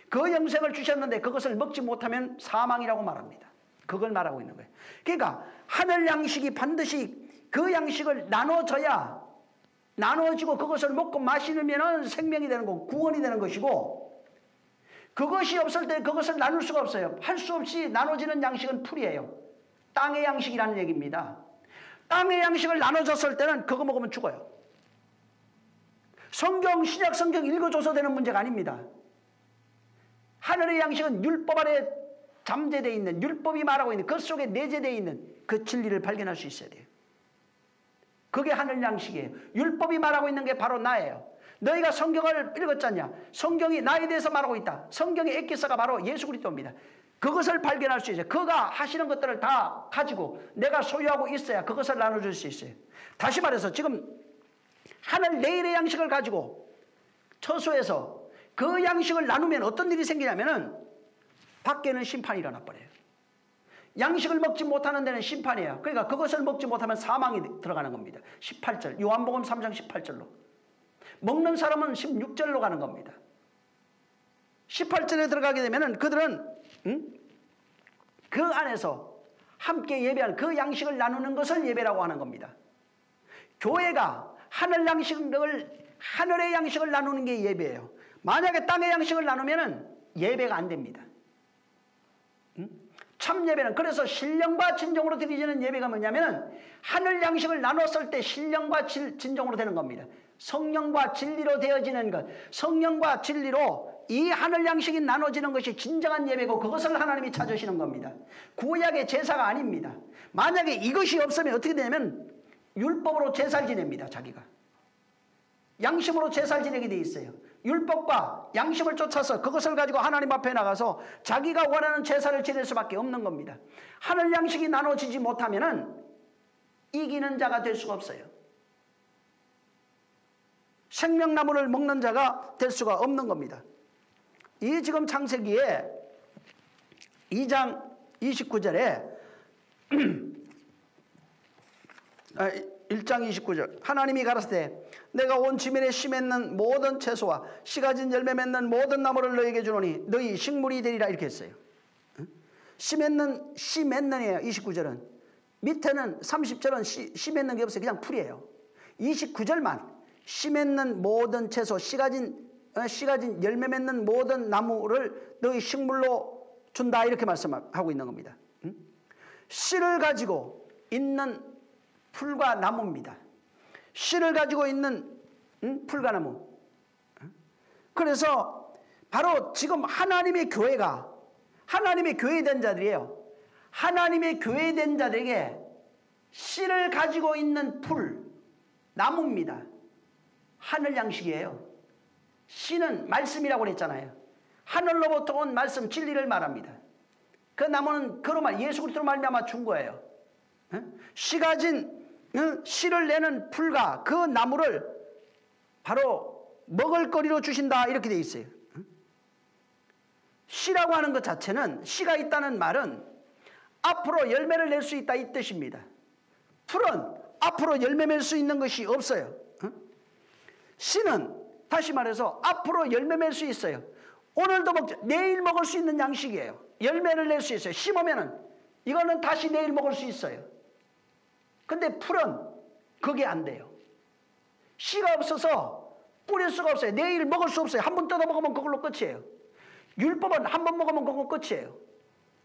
그 영생을 주셨는데 그것을 먹지 못하면 사망이라고 말합니다. 그걸 말하고 있는 거예요. 그러니까 하늘 양식이 반드시 그 양식을 나눠지고 그것을 먹고 마시면 생명이 되는 거고 구원이 되는 것이고, 그것이 없을 때 그것을 나눌 수가 없어요. 할 수 없이 나눠지는 양식은 풀이에요. 땅의 양식이라는 얘기입니다. 땅의 양식을 나눠줬을 때는 그거 먹으면 죽어요. 신약 성경 읽어줘서 되는 문제가 아닙니다. 하늘의 양식은 율법 아래 잠재되어 있는, 율법이 말하고 있는 그 속에 내재되어 있는 그 진리를 발견할 수 있어야 돼요. 그게 하늘 양식이에요. 율법이 말하고 있는 게 바로 나예요. 너희가 성경을 읽었잖냐? 성경이 나에 대해서 말하고 있다. 성경의 엑기스가 바로 예수 그리스도입니다. 그것을 발견할 수 있어요. 그가 하시는 것들을 다 가지고 내가 소유하고 있어야 그것을 나눠줄 수 있어요. 다시 말해서 지금 하늘 내일의 양식을 가지고 처소에서 그 양식을 나누면 어떤 일이 생기냐면은 밖에는 심판이 일어나 버려요. 양식을 먹지 못하는 데는 심판이에요. 그러니까 그것을 먹지 못하면 사망이 들어가는 겁니다. 18절, 요한복음 3장 18절로. 먹는 사람은 16절로 가는 겁니다. 18절에 들어가게 되면은 그들은 그 안에서 함께 예배하는 그 양식을 나누는 것을 예배라고 하는 겁니다. 교회가 하늘의 양식을 나누는 게 예배예요. 만약에 땅의 양식을 나누면은 예배가 안 됩니다. 참 예배는, 그래서 신령과 진정으로 드리지는 예배가 뭐냐면은 하늘 양식을 나눴을 때 신령과 진정으로 되는 겁니다. 성령과 진리로 되어지는 것, 성령과 진리로 이 하늘 양식이 나눠지는 것이 진정한 예배고 그것을 하나님이 찾으시는 겁니다. 구약의 제사가 아닙니다. 만약에 이것이 없으면 어떻게 되냐면 율법으로 제사를 지냅니다. 자기가 양심으로 제사를 지내게 돼 있어요. 율법과 양심을 쫓아서 그것을 가지고 하나님 앞에 나가서 자기가 원하는 제사를 지낼 수밖에 없는 겁니다. 하늘 양식이 나눠지지 못하면은 이기는 자가 될 수가 없어요. 생명나무를 먹는 자가 될 수가 없는 겁니다. 이 지금 창세기에 2장 29절에 1장 29절 하나님이 가라사대 내가 온 지면에 씨 맺는 모든 채소와 씨 가진 열매 맺는 모든 나무를 너희에게 주노니 너희 식물이 되리라 이렇게 했어요. 씨 맺는이에요. 29절은 밑에는 30절은 씨 맺는 게 없어요. 그냥 풀이에요. 29절만 씨 맺는 모든 채소 씨 가진 열매 맺는 모든 나무를 너희 식물로 준다 이렇게 말씀하고 있는 겁니다. 씨를 가지고 있는 풀과 나무입니다. 씨를 가지고 있는 풀과 나무. 그래서 바로 지금 하나님의 교회가 하나님의 교회된 자들이에요. 하나님의 교회된 자들에게 씨를 가지고 있는 풀, 나무입니다. 하늘 양식이에요. 씨는 말씀이라고 그랬잖아요. 하늘로부터 온 말씀 진리를 말합니다. 그 나무는 그로만 예수 그리스도로 말미암아 준 거예요. 씨 가진 씨를 내는 풀과 그 나무를 바로 먹을거리로 주신다 이렇게 돼 있어요. 씨라고 하는 것 자체는 씨가 있다는 말은 앞으로 열매를 낼 수 있다 이 뜻입니다. 풀은 앞으로 열매 맺을 수 있는 것이 없어요. 씨는 다시 말해서 앞으로 열매 맺을 수 있어요. 오늘도 먹자. 내일 먹을 수 있는 양식이에요. 열매를 낼 수 있어요. 심으면은 이거는 다시 내일 먹을 수 있어요. 근데 풀은 그게 안 돼요. 씨가 없어서 뿌릴 수가 없어요. 내일 먹을 수 없어요. 한 번 뜯어 먹으면 그걸로 끝이에요. 율법은 한 번 먹으면 그거 끝이에요.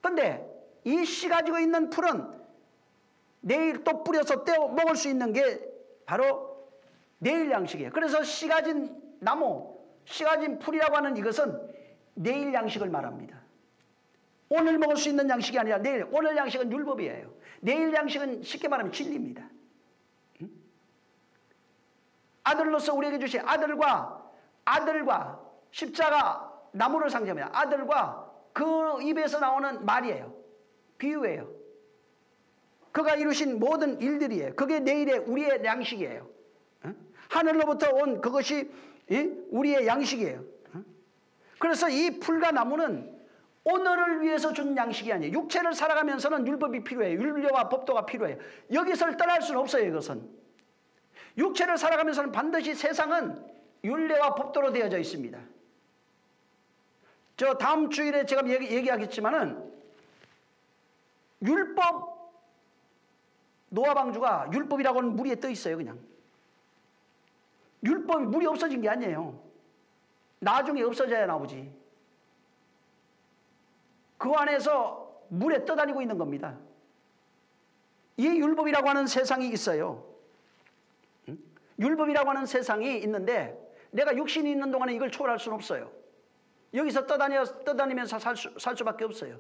근데 이 씨 가지고 있는 풀은 내일 또 뿌려서 떼어 먹을 수 있는 게 바로 내일 양식이에요. 그래서 씨 가진 나무, 씨 가진 풀이라고 하는 이것은 내일 양식을 말합니다. 오늘 먹을 수 있는 양식이 아니라 내일, 오늘 양식은 율법이에요. 내일 양식은 쉽게 말하면 진리입니다. 아들로서 우리에게 주신 아들과 십자가 나무를 상징합니다. 아들과 그 입에서 나오는 말이에요. 비유예요. 그가 이루신 모든 일들이에요. 그게 내일의 우리의 양식이에요. 하늘로부터 온 그것이 우리의 양식이에요. 그래서 이 풀과 나무는 오늘을 위해서 준 양식이 아니에요. 육체를 살아가면서는 율법이 필요해요. 율례와 법도가 필요해요. 여기서 떠날 수는 없어요. 이것은 육체를 살아가면서는 반드시 세상은 율례와 법도로 되어져 있습니다. 저 다음 주일에 제가 얘기하겠지만은 율법 노아방주가 율법이라고는 물 위에 떠 있어요. 그냥 율법이 물이 없어진 게 아니에요. 나중에 없어져야 나오지. 그 안에서 물에 떠다니고 있는 겁니다. 이 율법이라고 하는 세상이 있어요. 율법이라고 하는 세상이 있는데 내가 육신이 있는 동안에 이걸 초월할 수는 없어요. 여기서 떠다니면서 살 수밖에 없어요.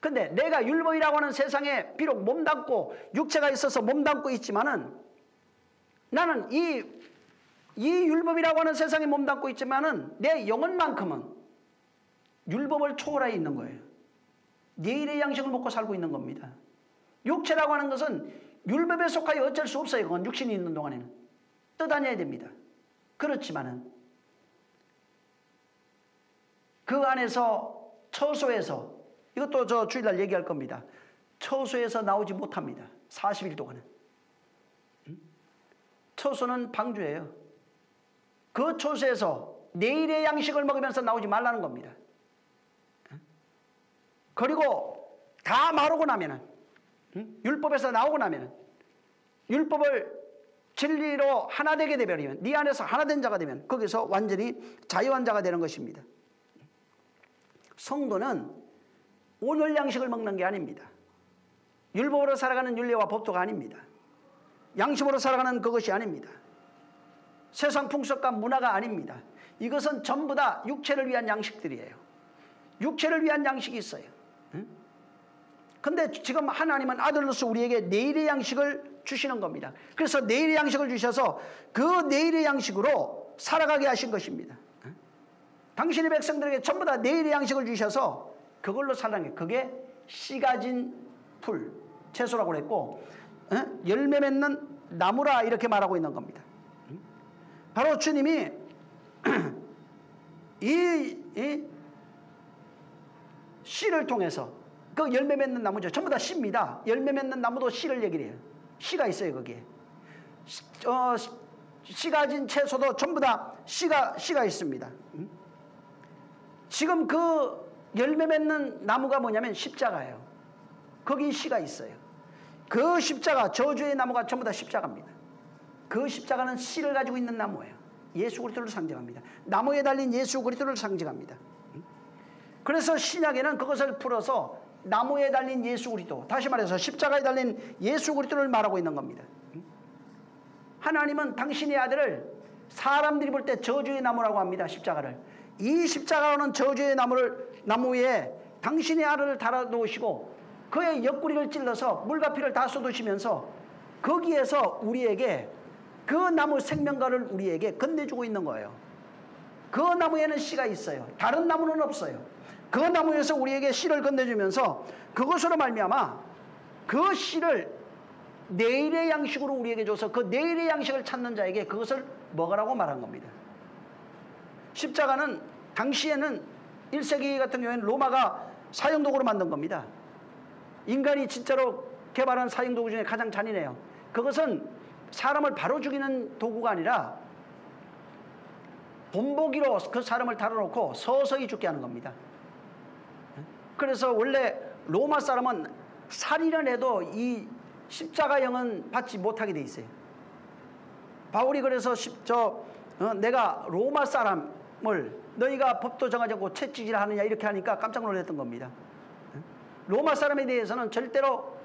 근데 내가 율법이라고 하는 세상에 비록 몸담고 육체가 있어서 몸담고 있지만은 나는 이 율법이라고 하는 세상에 몸담고 있지만은 내 영혼만큼은 율법을 초월하여 있는 거예요. 내일의 양식을 먹고 살고 있는 겁니다. 육체라고 하는 것은 율법에 속하여 어쩔 수 없어요. 그건 육신이 있는 동안에는 떠다녀야 됩니다. 그렇지만은 그 안에서 처소에서 이것도 저 주일날 얘기할 겁니다. 처소에서 나오지 못합니다. 40일 동안은. 처소는 방주예요. 그 처소에서 내일의 양식을 먹으면서 나오지 말라는 겁니다. 그리고 다 마르고 나면은 율법에서 나오고 나면은 율법을 진리로 하나 되게 되버리면 네 안에서 하나 된 자가 되면 거기서 완전히 자유한 자가 되는 것입니다. 성도는 오늘 양식을 먹는 게 아닙니다. 율법으로 살아가는 율례와 법도가 아닙니다. 양심으로 살아가는 그것이 아닙니다. 세상 풍속과 문화가 아닙니다. 이것은 전부 다 육체를 위한 양식들이에요. 육체를 위한 양식이 있어요. 근데 지금 하나님은 아들로서 우리에게 내일의 양식을 주시는 겁니다. 그래서 내일의 양식을 주셔서 그 내일의 양식으로 살아가게 하신 것입니다. 당신의 백성들에게 전부 다 내일의 양식을 주셔서 그걸로 살아가는 게 그게 씨 가진 풀, 채소라고 그랬고 열매 맺는 나무라 이렇게 말하고 있는 겁니다. 바로 주님이 이 씨를 통해서 그 열매 맺는 나무죠. 전부 다 씨입니다. 열매 맺는 나무도 씨를 얘기를 해요. 씨가 있어요 거기에. 씨 가진 채소도 전부 다 씨가 있습니다. 지금 그 열매 맺는 나무가 뭐냐면 십자가예요. 거기 씨가 있어요. 그 십자가, 저주의 나무가 전부 다 십자가입니다. 그 십자가는 씨를 가지고 있는 나무예요. 예수 그리스도를 상징합니다. 나무에 달린 예수 그리스도를 상징합니다. 그래서 신약에는 그것을 풀어서 나무에 달린 예수 그리스도, 다시 말해서 십자가에 달린 예수 그리스도를 말하고 있는 겁니다. 하나님은 당신의 아들을 사람들이 볼 때 저주의 나무라고 합니다. 십자가를. 이 십자가로는 저주의 나무에 당신의 아들을 달아놓으시고 그의 옆구리를 찔러서 물과 피를 다 쏟으시면서 거기에서 우리에게 그 나무 생명과를 우리에게 건네주고 있는 거예요. 그 나무에는 씨가 있어요. 다른 나무는 없어요. 그 나무에서 우리에게 씨를 건네주면서 그것으로 말미암아 그 씨를 내일의 양식으로 우리에게 줘서 그 내일의 양식을 찾는 자에게 그것을 먹으라고 말한 겁니다. 십자가는 당시에는 1세기 같은 경우에는 로마가 사형도구로 만든 겁니다. 인간이 진짜로 개발한 사형도구 중에 가장 잔인해요. 그것은 사람을 바로 죽이는 도구가 아니라 본보기로 그 사람을 달아놓고 서서히 죽게 하는 겁니다. 그래서 원래 로마 사람은 살인을 해도 이 십자가형은 받지 못하게 돼 있어요. 바울이 그래서 내가 로마 사람을 너희가 법도 정하지 않고 채찍질 하느냐 이렇게 하니까 깜짝 놀랐던 겁니다. 로마 사람에 대해서는 절대로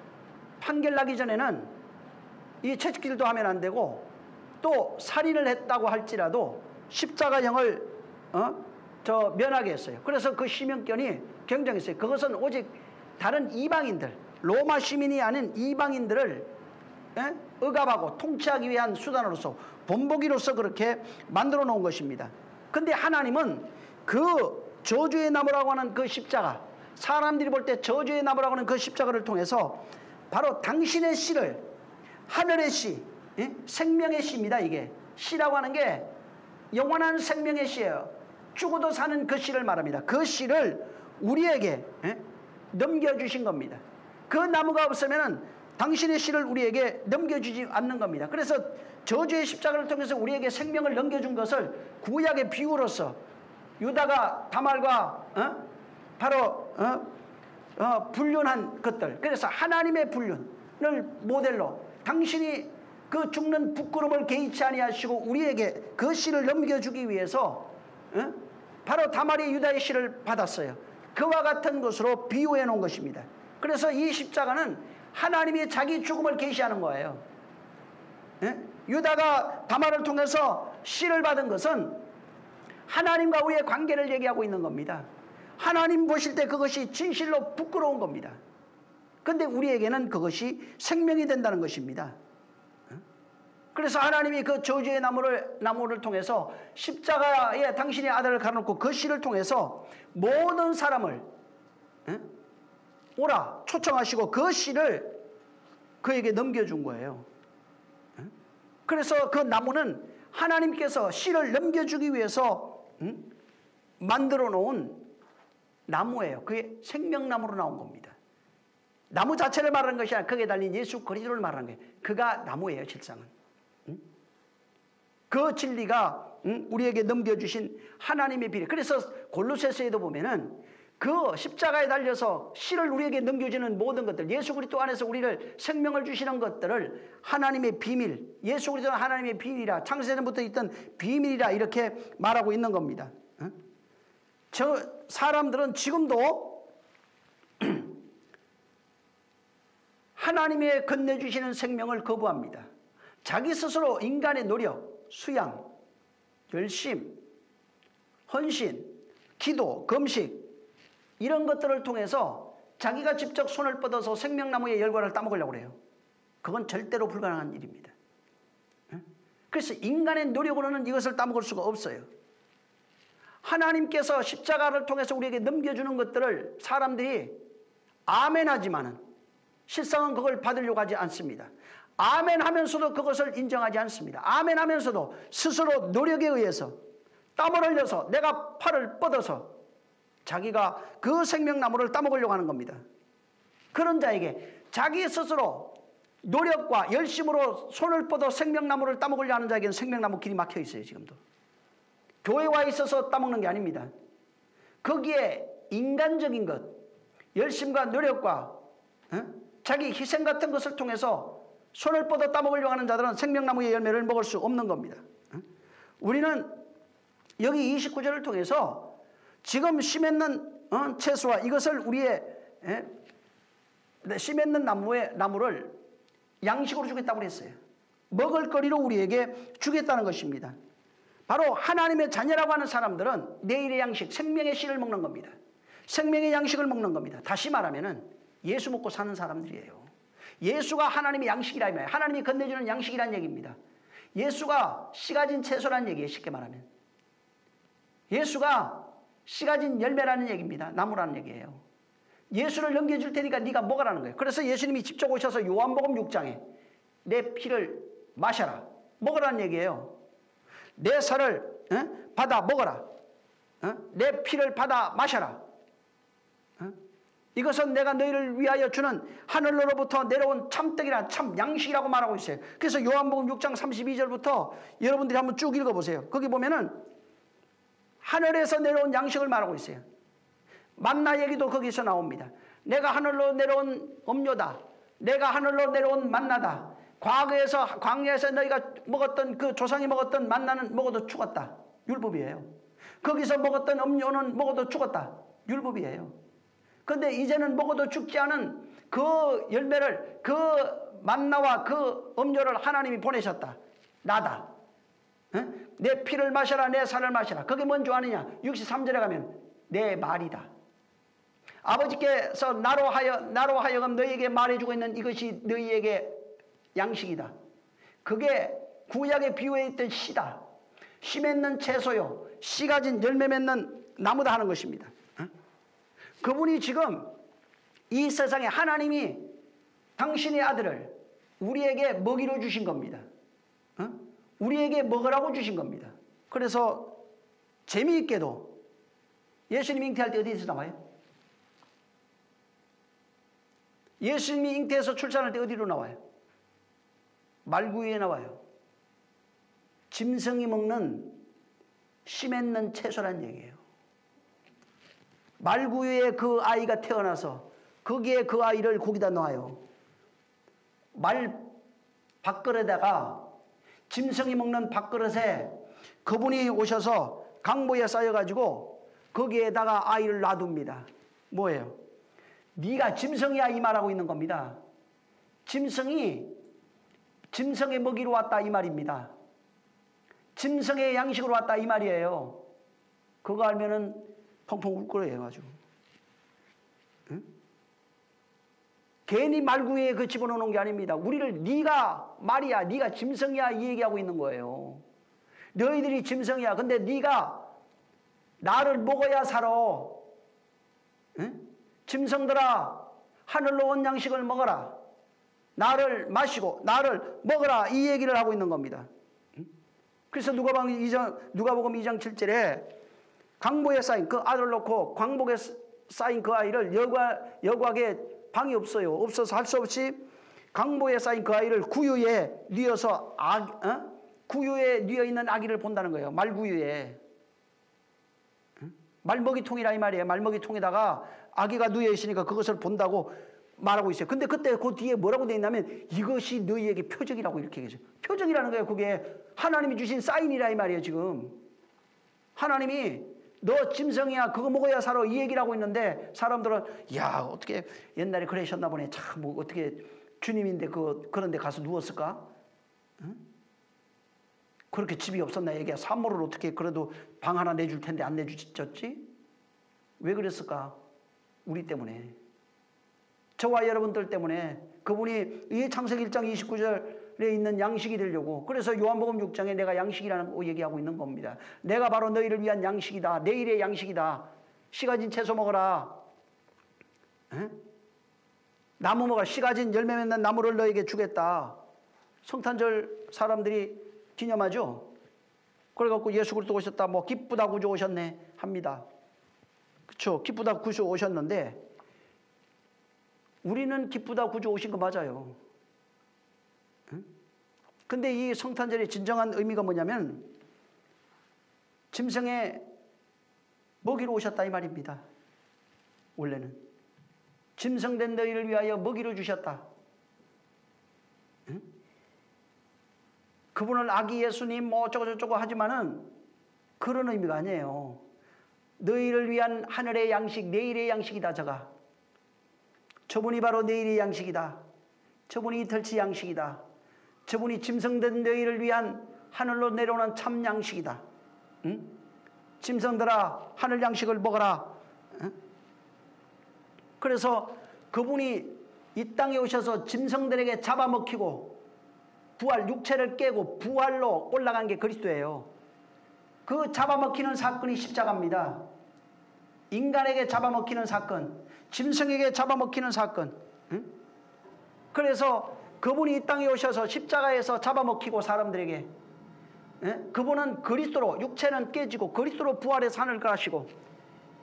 판결 나기 전에는 이 채찍질도 하면 안 되고 또 살인을 했다고 할지라도 십자가형을 면하게 했어요. 그래서 그 시민권이 굉장히 있어요. 그것은 오직 다른 이방인들, 로마 시민이 아닌 이방인들을 억압하고 통치하기 위한 수단으로서 본보기로서 그렇게 만들어 놓은 것입니다. 근데 하나님은 그 저주의 나무라고 하는 그 십자가, 사람들이 볼 때 저주의 나무라고 하는 그 십자가를 통해서 바로 당신의 씨를, 하늘의 씨, 생명의 씨입니다. 이게 씨라고 하는 게 영원한 생명의 씨예요. 죽어도 사는 그 씨를 말합니다. 그 씨를 우리에게 넘겨주신 겁니다. 그 나무가 없으면 당신의 씨를 우리에게 넘겨주지 않는 겁니다. 그래서 저주의 십자가를 통해서 우리에게 생명을 넘겨준 것을 구약의 비유로서 유다가 다말과 바로 불륜한 것들, 그래서 하나님의 불륜을 모델로 당신이 그 죽는 부끄러움을 개의치 아니하시고 우리에게 그 씨를 넘겨주기 위해서 바로 다말이 유다의 씨를 받았어요. 그와 같은 것으로 비유해 놓은 것입니다. 그래서 이 십자가는 하나님이 자기 죽음을 계시하는 거예요. 유다가 다말을 통해서 씨를 받은 것은 하나님과 우리의 관계를 얘기하고 있는 겁니다. 하나님 보실 때 그것이 진실로 부끄러운 겁니다. 그런데 우리에게는 그것이 생명이 된다는 것입니다. 그래서 하나님이 그 저주의 나무를 통해서 십자가에 당신의 아들을 갈아놓고 그 씨를 통해서 모든 사람을 오라 초청하시고 그 씨를 그에게 넘겨준 거예요. 그래서 그 나무는 하나님께서 씨를 넘겨주기 위해서 만들어 놓은 나무예요. 그게 생명나무로 나온 겁니다. 나무 자체를 말하는 것이 아니라 거기에 달린 예수 그리스도를 말하는 거예요. 그가 나무예요, 실상은. 그 진리가 우리에게 넘겨주신 하나님의 비례. 그래서 골로새서에도 보면은 그 십자가에 달려서 씨를 우리에게 넘겨주는 모든 것들, 예수 그리스도 안에서 우리를 생명을 주시는 것들을 하나님의 비밀, 예수 그리스도는 하나님의 비밀이라, 창세전부터 있던 비밀이라 이렇게 말하고 있는 겁니다. 저 사람들은 지금도 하나님의 건네주시는 생명을 거부합니다. 자기 스스로 인간의 노력, 수양, 열심, 헌신, 기도, 금식 이런 것들을 통해서 자기가 직접 손을 뻗어서 생명나무의 열과를 따먹으려고 해요. 그건 절대로 불가능한 일입니다. 그래서 인간의 노력으로는 이것을 따먹을 수가 없어요. 하나님께서 십자가를 통해서 우리에게 넘겨주는 것들을 사람들이 아멘하지만은 실상은 그걸 받으려고 하지 않습니다. 아멘하면서도 그것을 인정하지 않습니다. 아멘하면서도 스스로 노력에 의해서 땀을 흘려서 내가 팔을 뻗어서 자기가 그 생명나무를 따먹으려고 하는 겁니다. 그런 자에게 자기 스스로 노력과 열심으로 손을 뻗어 생명나무를 따먹으려 하는 자에게는 생명나무 길이 막혀 있어요. 지금도. 교회에 와 있어서 따먹는 게 아닙니다. 거기에 인간적인 것, 열심과 노력과 자기 희생 같은 것을 통해서 손을 뻗어 따먹으려고 하는 자들은 생명나무의 열매를 먹을 수 없는 겁니다. 우리는 여기 29절을 통해서 지금 씨 맺는 채소와 이것을 우리의 씨 맺는 나무를 양식으로 주겠다고 했어요. 먹을거리로 우리에게 주겠다는 것입니다. 바로 하나님의 자녀라고 하는 사람들은 내일의 양식, 생명의 씨를 먹는 겁니다. 생명의 양식을 먹는 겁니다. 다시 말하면은 예수 먹고 사는 사람들이에요. 예수가 하나님의 양식이라 말이에요. 하나님이 건네주는 양식이란 얘기입니다. 예수가 씨 가진 채소라는 얘기예요. 쉽게 말하면. 예수가 씨 가진 열매라는 얘기입니다. 나무라는 얘기예요. 예수를 넘겨줄 테니까 네가 먹으라는 거예요. 그래서 예수님이 직접 오셔서 요한복음 6장에 내 피를 마셔라. 먹으라는 얘기예요. 내 살을 받아 먹어라. 내 피를 받아 마셔라. 이것은 내가 너희를 위하여 주는 하늘로부터 내려온 참떡이라 참 양식이라고 말하고 있어요. 그래서 요한복음 6장 32절부터 여러분들이 한번 쭉 읽어보세요. 거기 보면은 하늘에서 내려온 양식을 말하고 있어요. 만나 얘기도 거기서 나옵니다. 내가 하늘로 내려온 음료다. 내가 하늘로 내려온 만나다. 과거에서 광야에서 너희가 먹었던 그 조상이 먹었던 만나는 먹어도 죽었다. 율법이에요. 거기서 먹었던 음료는 먹어도 죽었다. 율법이에요. 그런데 이제는 먹어도 죽지 않은 그 열매를, 그 만나와 그 음료를 하나님이 보내셨다. 나다. 내 피를 마셔라, 내 살을 마셔라. 그게 뭔지 아느냐? 63절에 가면 내 말이다. 아버지께서 나로 하여금 너희에게 말해주고 있는 이것이 너희에게 양식이다. 그게 구약에 비유해 있던 씨다. 씨 맺는 채소요. 씨 가진 열매 맺는 나무다 하는 것입니다. 그분이 지금 이 세상에 하나님이 당신의 아들을 우리에게 먹이로 주신 겁니다. 우리에게 먹으라고 주신 겁니다. 그래서 재미있게도 예수님 잉태할 때 어디에서 나와요? 예수님이 잉태해서 출산할 때 어디로 나와요? 말구유에 나와요. 짐승이 먹는 씨 맺는 채소란 얘기예요. 말구유에 그 아이가 태어나서 거기에 그 아이를 거기다 놔요. 말 밥그릇에다가 짐승이 먹는 밥그릇에 그분이 오셔서 강보에 쌓여가지고 거기에다가 아이를 놔둡니다. 뭐예요? 네가 짐승이야 이 말하고 있는 겁니다. 짐승의 먹이로 왔다 이 말입니다. 짐승의 양식으로 왔다 이 말이에요. 그거 알면은 펑펑 울 거예요 아주. 응? 괜히 말구에 그 집어넣는 게 아닙니다. 우리를 네가 말이야, 네가 짐승이야 이 얘기하고 있는 거예요. 너희들이 짐승이야. 근데 네가 나를 먹어야 살아. 응? 짐승들아 하늘로 온 양식을 먹어라. 나를 마시고 나를 먹어라 이 얘기를 하고 있는 겁니다. 그래서 누가복음 2장 7절에 강보에 쌓인 그 아들을 놓고 광복에 쌓인 그 아이를 여과에 방이 없어요. 없어서 할 수 없이 강보에 쌓인 그 아이를 구유에 뉘어서 구유에 뉘어 있는 아기를 본다는 거예요. 말구유에. 말먹이통이라 이 말이에요. 말먹이통에다가 아기가 누워 있으니까 그것을 본다고 말하고 있어요. 근데 그때 그 뒤에 뭐라고 되어 있냐면 이것이 너희에게 표적이라고 이렇게 얘기해요. 표적이라는 거예요. 그게 하나님이 주신 사인이라 이 말이에요. 지금 하나님이 너 짐승이야 그거 먹어야 살아 이 얘기를 하고 있는데 사람들은 야 어떻게 옛날에 그러셨나 보네. 참 뭐 어떻게 주님인데 그런 데 가서 누웠을까? 응? 그렇게 집이 없었나 얘기야. 산모를 어떻게 그래도 방 하나 내줄 텐데 안 내주셨지? 왜 그랬을까? 우리 때문에. 저와 여러분들 때문에 그분이 이 창세기 1장 29절에 있는 양식이 되려고. 그래서 요한복음 6장에 내가 양식이라는 거 얘기하고 있는 겁니다. 내가 바로 너희를 위한 양식이다. 내일의 양식이다. 씨 가진 채소 먹어라. 에? 나무 먹어라. 씨 가진 열매 맺는 나무를 너에게 주겠다. 성탄절 사람들이 기념하죠. 그래갖고 예수 그리스도 오셨다. 뭐 기쁘다 구주 오셨네 합니다. 그렇죠. 기쁘다 구주 오셨는데 우리는 기쁘다 구주 오신 거 맞아요. 근데 이 성탄절의 진정한 의미가 뭐냐면 짐승의 먹이로 오셨다 이 말입니다. 원래는 짐승된 너희를 위하여 먹이로 주셨다. 그분을 아기 예수님 뭐 어쩌고저쩌고 하지만은 그런 의미가 아니에요. 너희를 위한 하늘의 양식, 내일의 양식이다 저가. 저분이 바로 내일의 양식이다. 저분이 이틀치 양식이다. 저분이 짐승된 너희를 위한 하늘로 내려오는 참 양식이다. 응? 짐승들아 하늘 양식을 먹어라. 응? 그래서 그분이 이 땅에 오셔서 짐승들에게 잡아먹히고 부활, 육체를 깨고 부활로 올라간 게 그리스도예요. 그 잡아먹히는 사건이 십자가입니다. 인간에게 잡아먹히는 사건, 짐승에게 잡아먹히는 사건. 응? 그래서 그분이 이 땅에 오셔서 십자가에서 잡아먹히고 사람들에게 그분은 그리스도로 육체는 깨지고 그리스도로 부활해서 하늘 가시고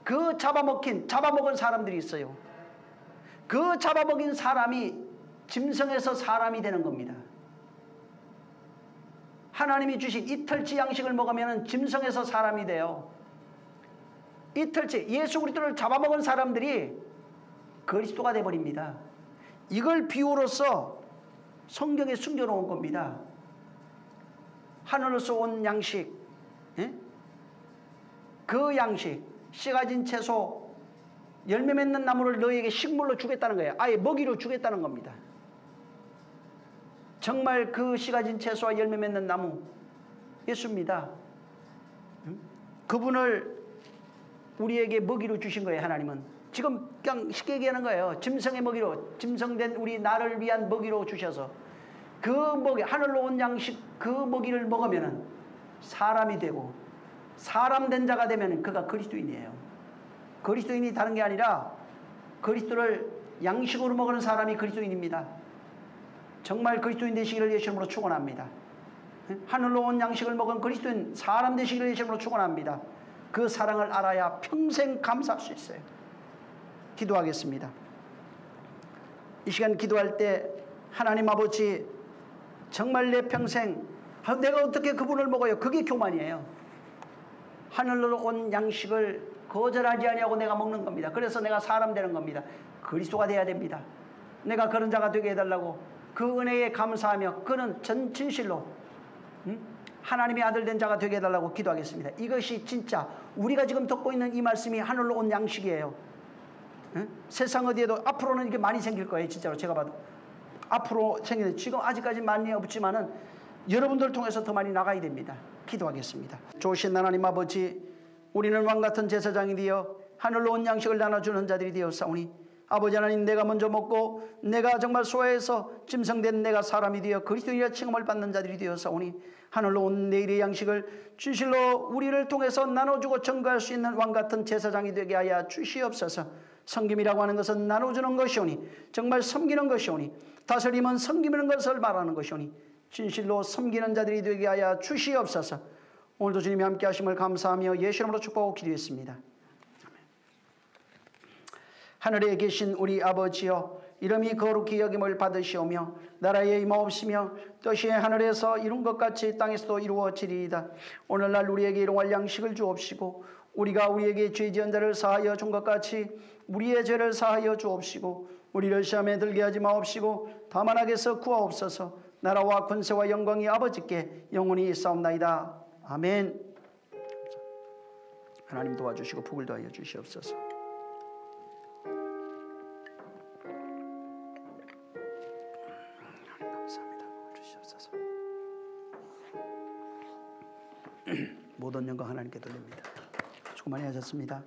그 잡아먹은 사람들이 있어요. 그 잡아먹인 사람이 짐승에서 사람이 되는 겁니다. 하나님이 주신 이틀치 양식을 먹으면 짐승에서 사람이 돼요. 이틀치 예수 그리스도를 잡아먹은 사람들이 그리스도가 돼버립니다. 이걸 비유로서 성경에 숨겨놓은 겁니다. 하늘에서 온 양식, 그 양식, 씨 가진 채소, 열매 맺는 나무를 너희에게 식물로 주겠다는 거예요. 아예 먹이로 주겠다는 겁니다. 정말 그 씨 가진 채소와 열매 맺는 나무 예수입니다. 그분을 우리에게 먹이로 주신 거예요. 하나님은 지금 그냥 쉽게 얘기하는 거예요. 짐승의 먹이로, 짐승된 우리 나를 위한 먹이로 주셔서 그 먹이, 하늘로 온 양식 그 먹이를 먹으면은 사람이 되고, 사람 된 자가 되면 그가 그리스도인이에요. 그리스도인이 다른 게 아니라 그리스도를 양식으로 먹는 사람이 그리스도인입니다. 정말 그리스도인 되시기를 예수님으로 축원합니다. 하늘로 온 양식을 먹은 그리스도인, 사람 되시기를 예수님으로 축원합니다. 그 사랑을 알아야 평생 감사할 수 있어요. 기도하겠습니다. 이 시간 기도할 때 하나님 아버지, 정말 내 평생 내가 어떻게 그분을 먹어요? 그게 교만이에요. 하늘로 온 양식을 거절하지 아니하고 내가 먹는 겁니다. 그래서 내가 사람 되는 겁니다. 그리스도가 돼야 됩니다. 내가 그런 자가 되게 해달라고 그 은혜에 감사하며 그는 진실로 하나님의 아들 된 자가 되게 해달라고 기도하겠습니다. 이것이 진짜 우리가 지금 듣고 있는 이 말씀이 하늘로 온 양식이에요. 세상 어디에도 앞으로는 이게 많이 생길 거예요. 진짜로 제가 봐도 앞으로 생기는, 지금 아직까지 많이 없지만은 여러분들 통해서 더 많이 나가야 됩니다. 기도하겠습니다. 좋으신 하나님 아버지, 우리는 왕같은 제사장이 되어 하늘로 온 양식을 나눠주는 자들이 되었사오니 아버지 하나님, 내가 먼저 먹고 내가 정말 소화해서 짐승된 내가 사람이 되어 그리스도인이라 칭함을 받는 자들이 되었사오니 하늘로 온 내일의 양식을 진실로 우리를 통해서 나눠주고 증거할 수 있는 왕같은 제사장이 되게 하여 주시옵소서. 섬김이라고 하는 것은 나눠주는 것이오니, 정말 섬기는 것이오니, 다스림은 섬기는 것을 말하는 것이오니 진실로 섬기는 자들이 되게 하여 주시옵소서. 오늘도 주님이 함께 하심을 감사하며 예수 이름으로 축복하고 기도했습니다. 하늘에 계신 우리 아버지여, 이름이 거룩히 여김을 받으시오며 나라에 임하옵시며 뜻이 하늘에서 이룬 것 같이 땅에서도 이루어지리이다. 오늘날 우리에게 일용할 양식을 주옵시고 우리가 우리에게 죄 지은 자를 사하여 준 것 같이 우리의 죄를 사하여 주옵시고 우리를 시험에 들게 하지 마옵시고 다만 악에서 구하옵소서. 나라와 권세와 영광이 아버지께 영원히 있사옵나이다. 아멘. 하나님 도와주시고 복을 더하여 주시옵소서. 감사합니다. 주시옵소서. 모든 영광 하나님께 돌립니다. 수고 많이 하셨습니다.